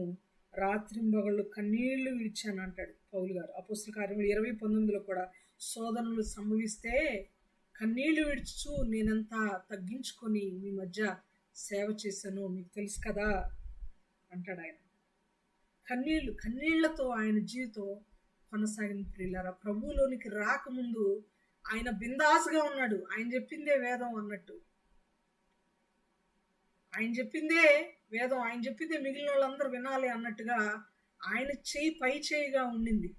రాత్రింబగళ్ళు కన్నీళ్లు విడిచాను అంటాడు పౌలు గారు. అపోస్తుల కార్యములు 20:19 కూడా శోధనలు సంభవిస్తే కన్నీళ్లు విడుచు నేనంతా తగ్గించుకొని మీ మధ్య సేవ చేశాను, మీకు తెలుసు కదా అంటాడు ఆయన. కన్నీళ్లతో ఆయన జీవితం కొనసాగిన ప్రియులారా. ప్రభువులోనికి రాకముందు ఆయన బిందాసుగా ఉన్నాడు. ఆయన చెప్పిందే వేదం అన్నట్టు, ఆయన చెప్పిందే వేదం, ఆయన చెప్పిందే మిగిలిన వాళ్ళందరూ వినాలి అన్నట్టుగా ఆయన చేయి పై చేయిగా ఉండింది.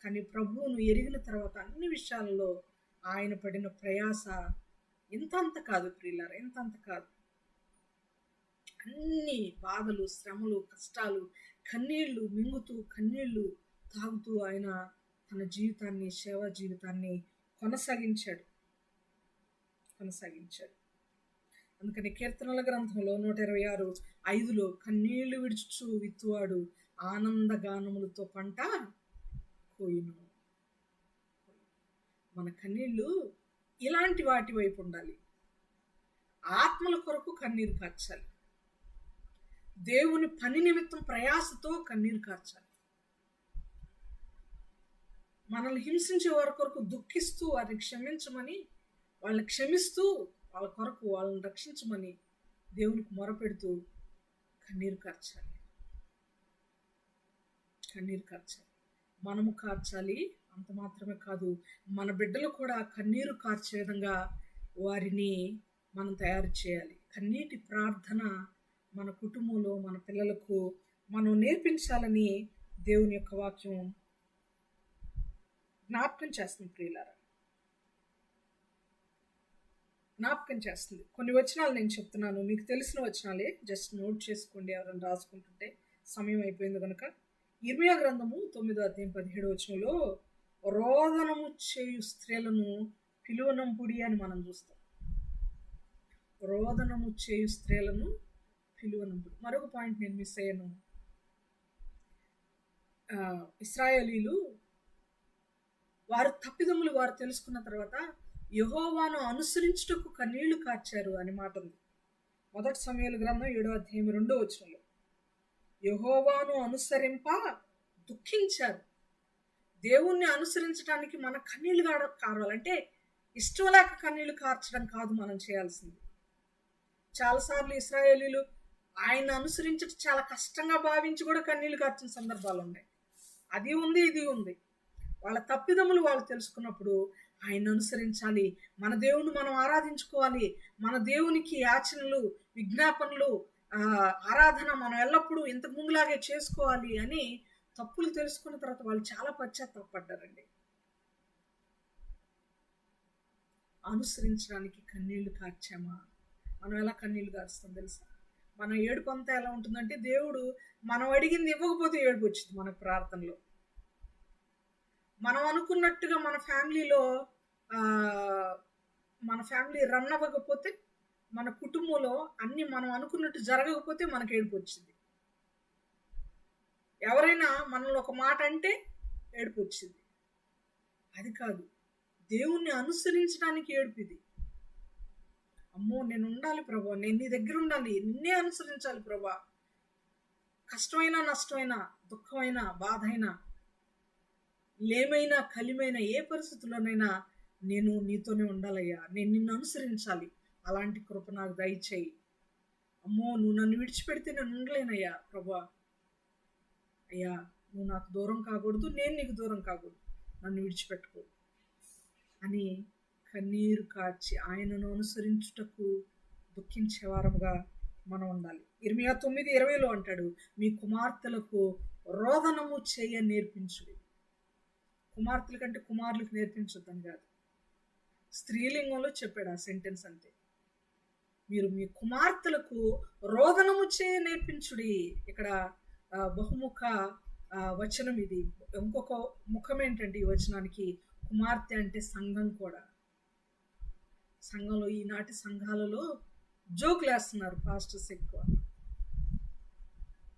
కానీ ప్రభువును ఎరిగిన తర్వాత అన్ని విషయాలలో ఆయన పడిన ప్రయాస ఇంతంత కాదు ప్రియులారా, ఇంతంత కాదు. అన్ని బాధలు, శ్రమలు, కష్టాలు, కన్నీళ్లు మింగుతూ, కన్నీళ్లు తాగుతూ ఆయన తన జీవితాన్ని, సేవా జీవితాన్ని కొనసాగించాడు. అందుకని కీర్తనల గ్రంథంలో 126:5 కన్నీళ్లు విడుచుచు విత్తువాడు ఆనందగానములతో పంట కోయును. మన కన్నీళ్లు ఇలాంటి వాటి వైపు ఉండాలి. ఆత్మల కొరకు కన్నీరు కార్చాలి. దేవుని పని నిమిత్తం ప్రయాసతో కన్నీరు కార్చాలి. మనల్ని హింసించే వారి కొరకు దుఃఖిస్తూ వారిని క్షమించమని, వాళ్ళని క్షమిస్తూ వాళ్ళ కొరకు వాళ్ళని రక్షించమని దేవునికి మొరపెడుతూ కన్నీరు కార్చాలి. మనము కార్చాలి. అంత మాత్రమే కాదు, మన బిడ్డలు కూడా కన్నీరు కార్చే విధంగా వారిని మనం తయారు చేయాలి. కన్నీటి ప్రార్థన మన కుటుంబంలో మన పిల్లలకు మనం నేర్పించాలని దేవుని యొక్క వాక్యం జ్ఞాపకం చేస్తుంది ప్రియులారా, జ్ఞాపకం చేస్తుంది. కొన్ని వచనాలు నేను చెప్తున్నాను, మీకు తెలిసిన వచనాలే, జస్ట్ నోట్ చేసుకోండి ఎవరైనా రాసుకుంటుంటే. సమయం అయిపోయింది కనుక ఇర్మియా గ్రంథము 9:17 రోదనము చేయు స్త్రీలను పిలువనంపుడి అని మనం చూస్తాం. రోదనము చేయు స్త్రీలను పిలువనంపుడి. మరొక పాయింట్ నేను మిస్ అయ్యాను. ఇశ్రాయేలీలు వారు తప్పిదములు వారు తెలుసుకున్న తర్వాత యెహోవాను అనుసరించుటకు కన్నీళ్లు కార్చారు అని మాట ఉంది. 1 సమూయేలు గ్రంథం 7:2 యెహోవాను అనుసరింప దుఃఖించారు. దేవుణ్ణి అనుసరించడానికి మన కన్నీళ్లు కావాలంటే ఇష్టం లేక కన్నీళ్లు కార్చడం కాదు మనం చేయాల్సింది. చాలాసార్లు ఇశ్రాయేలీలు ఆయన అనుసరించడం చాలా కష్టంగా భావించి కూడా కన్నీళ్లు కార్చిన సందర్భాలు ఉన్నాయి. అది ఉంది, ఇది ఉంది. వాళ్ళ తప్పిదములు వాళ్ళు తెలుసుకున్నప్పుడు ఆయన అనుసరించాలి. మన దేవుని మనం ఆరాధించుకోవాలి. మన దేవునికి యాచనలు, విజ్ఞాపనలు, ఆరాధన మనం ఎల్లప్పుడూ ఇంతకు ముందులాగే చేసుకోవాలి అని తప్పులు తెలుసుకున్న తర్వాత వాళ్ళు చాలా పశ్చాత్తాపడ్డారండి. అనుసరించడానికి కన్నీళ్లు కార్చామా? మనం ఎలా కన్నీళ్లు కార్చుతాం తెలుసా? మన ఏడుపు అంతా ఎలా ఉంటుందంటే, దేవుడు మనం అడిగింది ఇవ్వకపోతే ఏడుపు వచ్చింది మన ప్రార్థనలో. మనం అనుకున్నట్టుగా మన ఫ్యామిలీ రన్ అవ్వకపోతే, మన కుటుంబంలో అన్ని మనం అనుకున్నట్టు జరగకపోతే మనకు ఏడుపు వచ్చింది. ఎవరైనా మనల్ని ఒక మాట అంటే ఏడుపు వచ్చింది. అది కాదు, దేవుణ్ణి అనుసరించడానికి ఏడుపు ఇది. అమ్మో, నేను ఉండాలి ప్రభా, నేను నీ దగ్గర ఉండాలి, నిన్నే అనుసరించాలి ప్రభా. కష్టమైనా, నష్టమైనా, దుఃఖమైనా, బాధ అయినా, లేమైనా, కలిమైనా, ఏ పరిస్థితుల్లోనైనా నేను నీతోనే ఉండాలయ్యా, నేను నిన్ను అనుసరించాలి. అలాంటి కృప నాకు దయచేయి. అమ్మో, నువ్వు నన్ను విడిచిపెడితే నేను ఉండలేనయ్యా ప్రభా. అయ్యా, నువ్వు నాకు దూరం కాకూడదు, నేను నీకు దూరం కాకూడదు, నన్ను విడిచిపెట్టుకోదు అని కన్నీరు కార్చి ఆయనను అనుసరించుటకు దుఃఖించేవారముగా మనం ఉండాలి. ఇర్మియా 9:20 అంటాడు, మీ కుమార్తెలకు రోదనము చేయ నేర్పించుడి. కుమార్తెల కంటే కుమారులకు నేర్పించొద్దని కాదు, స్త్రీలింగంలో చెప్పాడు ఆ సెంటెన్స్. అంతే, మీరు మీ కుమార్తెలకు రోదనము చేయ నేర్పించుడి. ఇక్కడ బహుముఖ వచనం ఇది. ఇంకొక ముఖం ఏంటంటే ఈ వచనానికి, కుమార్తె అంటే సంఘం కూడా. సంఘంలో, ఈనాటి సంఘాలలో జోకులు వేస్తున్నారు పాస్టర్స్ ఎక్కువ.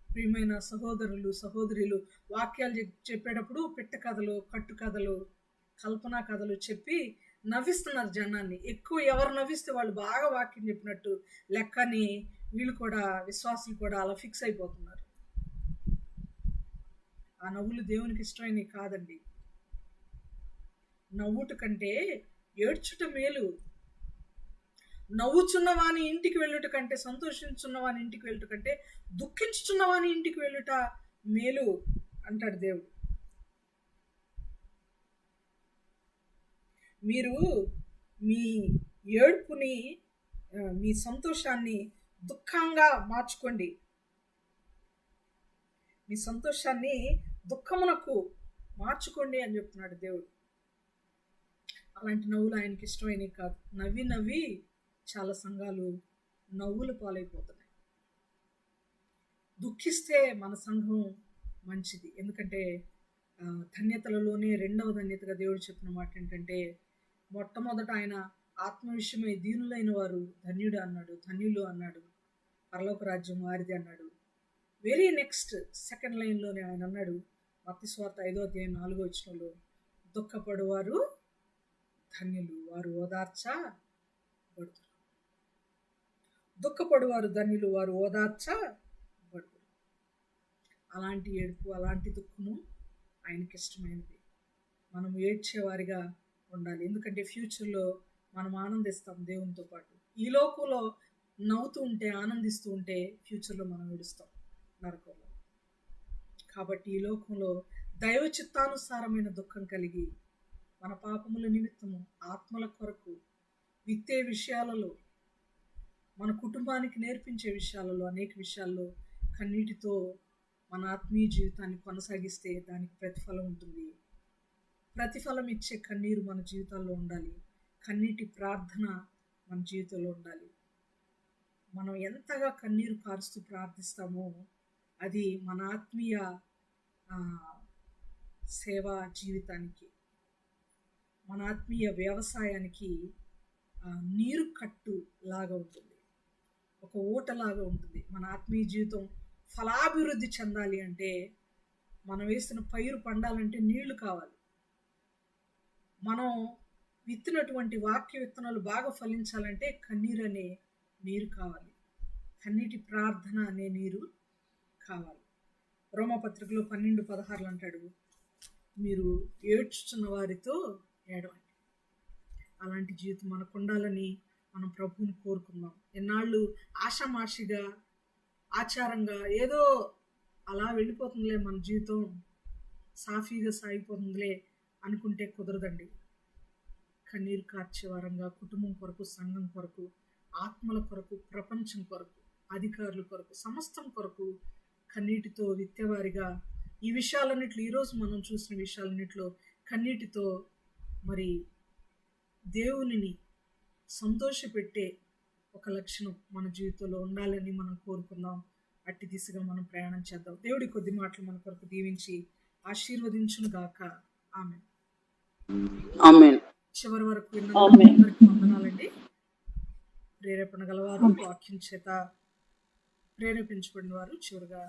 ప్రియమైన సహోదరులు, సహోదరులు వాక్యాలు చెప్పేటప్పుడు పిట్ట కథలు, కట్టు కథలు, కల్పనా కథలు చెప్పి నవ్విస్తున్నారు జనాన్ని. ఎక్కువ ఎవరు నవ్విస్తే వాళ్ళు బాగా వాక్యం చెప్పినట్టు లెక్కని వీళ్ళు కూడా, విశ్వాసులు కూడా అలా ఫిక్స్ అయిపోతున్నారు. ఆ నవ్వులు దేవునికి ఇష్టమైనవి కాదండి. నవ్వుట కంటే ఏడ్చుట మేలు. నవ్వుచున్నవాని ఇంటికి వెళ్ళుట కంటే, సంతోషించున్నవాని ఇంటికి వెళ్ళుట కంటే దుఃఖించుచున్నవాని ఇంటికి వెళ్ళుట మేలు అంటాడు దేవుడు. మీరు మీ ఏడుపుని, మీ సంతోషాన్ని దుఃఖంగా మార్చుకోండి. మీ సంతోషాన్ని దుఃఖమునకు మార్చుకోండి అని చెప్తున్నాడు దేవుడు. అలాంటి నవ్వులు ఆయనకి ఇష్టమైనవి కాదు. నవ్వి నవ్వి చాలా సంఘాలు నవ్వులు పాలైపోతున్నాయి. దుఃఖిస్తే మన సంఘం మంచిది. ఎందుకంటే ధన్యతలలోనే రెండవ ధన్యతగా దేవుడు చెప్పిన మాట ఏంటంటే, మొట్టమొదట ఆయన ఆత్మ విషయమై దీనులైన వారు ధన్యుడు అన్నాడు, ధన్యులు అన్నాడు, పరలోక రాజ్యం వారిది అన్నాడు. వెరీ నెక్స్ట్ సెకండ్ లైన్లోనే ఆయన అన్నాడు, మత్తయి సువార్త 5:4 దుఃఖపడువారు ధన్యులు, వారు ఓదార్చబడుదురు. దుఃఖపడువారు ధన్యులు, వారు ఓదార్చబడుదురు. అలాంటి ఏడుపు, అలాంటి దుఃఖము ఆయనకి ఇష్టమైనది. మనం ఏడ్చేవారిగా ఉండాలి. ఎందుకంటే ఫ్యూచర్లో మనం ఆనందిస్తాం దేవునితో పాటు. ఈ లోకంలో నవ్వుతూ ఉంటే, ఆనందిస్తూ ఉంటే ఫ్యూచర్లో మనం ఏడుస్తాం నరకంలో. కాబట్టి ఈ లోకంలో దైవ చిత్తానుసారమైన దుఃఖం కలిగి మన పాపముల నిమిత్తము, ఆత్మల కొరకు విత్తే విషయాలలో, మన కుటుంబానికి నేర్పించే విషయాలలో, అనేక విషయాల్లో కన్నీటితో మన ఆత్మీయ జీవితాన్ని కొనసాగిస్తే దానికి ప్రతిఫలం ఉంటుంది. ప్రతిఫలం ఇచ్చే కన్నీరు మన జీవితాల్లో ఉండాలి. కన్నీటి ప్రార్థన మన జీవితంలో ఉండాలి. మనం ఎంతగా కన్నీరు కారుస్తూ ప్రార్థిస్తామో అది మన ఆత్మీయ సేవా జీవితానికి, మన ఆత్మీయ వ్యవసాయానికి నీరు కట్టు లాగా ఉంటుంది, ఒక ఊటలాగా ఉంటుంది. మన ఆత్మీయ జీవితం ఫలాభివృద్ధి చెందాలి అంటే, మనం వేసిన పైరు పండాలంటే నీళ్లు కావాలి. మనం విత్తినటువంటి వాక్య విత్తనాలు బాగా ఫలించాలంటే కన్నీరు అనే నీరు కావాలి, కన్నీటి ప్రార్థన అనే నీరు కావాలి. రోమపత్రికలో 12:16 అంటాడు, మీరు ఏడ్చుచున్న వారితో ఏడవండి. అలాంటి జీవితం మనకు ఉండాలని మనం ప్రభువుని కోరుకుందాం. ఎన్నాళ్ళు ఆషామాషిగా, ఆచారంగా ఏదో అలా వెళ్ళిపోతుందిలే, మన జీవితం సాఫీగా సాగిపోతుందిలే అనుకుంటే కుదరదండి. కన్నీరు కార్చే వారంగా కుటుంబం కొరకు, సంఘం కొరకు, ఆత్మల కొరకు, ప్రపంచం కొరకు, అధికారుల కొరకు, సమస్తం కొరకు కన్నీటితో విత్తేవారిగా ఈ విషయాలన్నిట్లో, ఈరోజు మనం చూసిన విషయాలన్నిట్లో కన్నీటితో మరి దేవునిని సంతోషపెట్టే ఒక లక్షణం మన జీవితంలో ఉండాలని మనం కోరుకుందాం. అట్టి దిశగా మనం ప్రయాణం చేద్దాం. దేవుడి కొద్ది మాటలు మన కొరకు దీవించి ఆశీర్వదించును గాక. ఆమేన్. ఆమేన్. చివరి వరకు అందరికీ వందనాలండి. ప్రేరేపణ గలవారు, వాక్యం చేత ప్రేరేపించబడిన వారు చివరిగా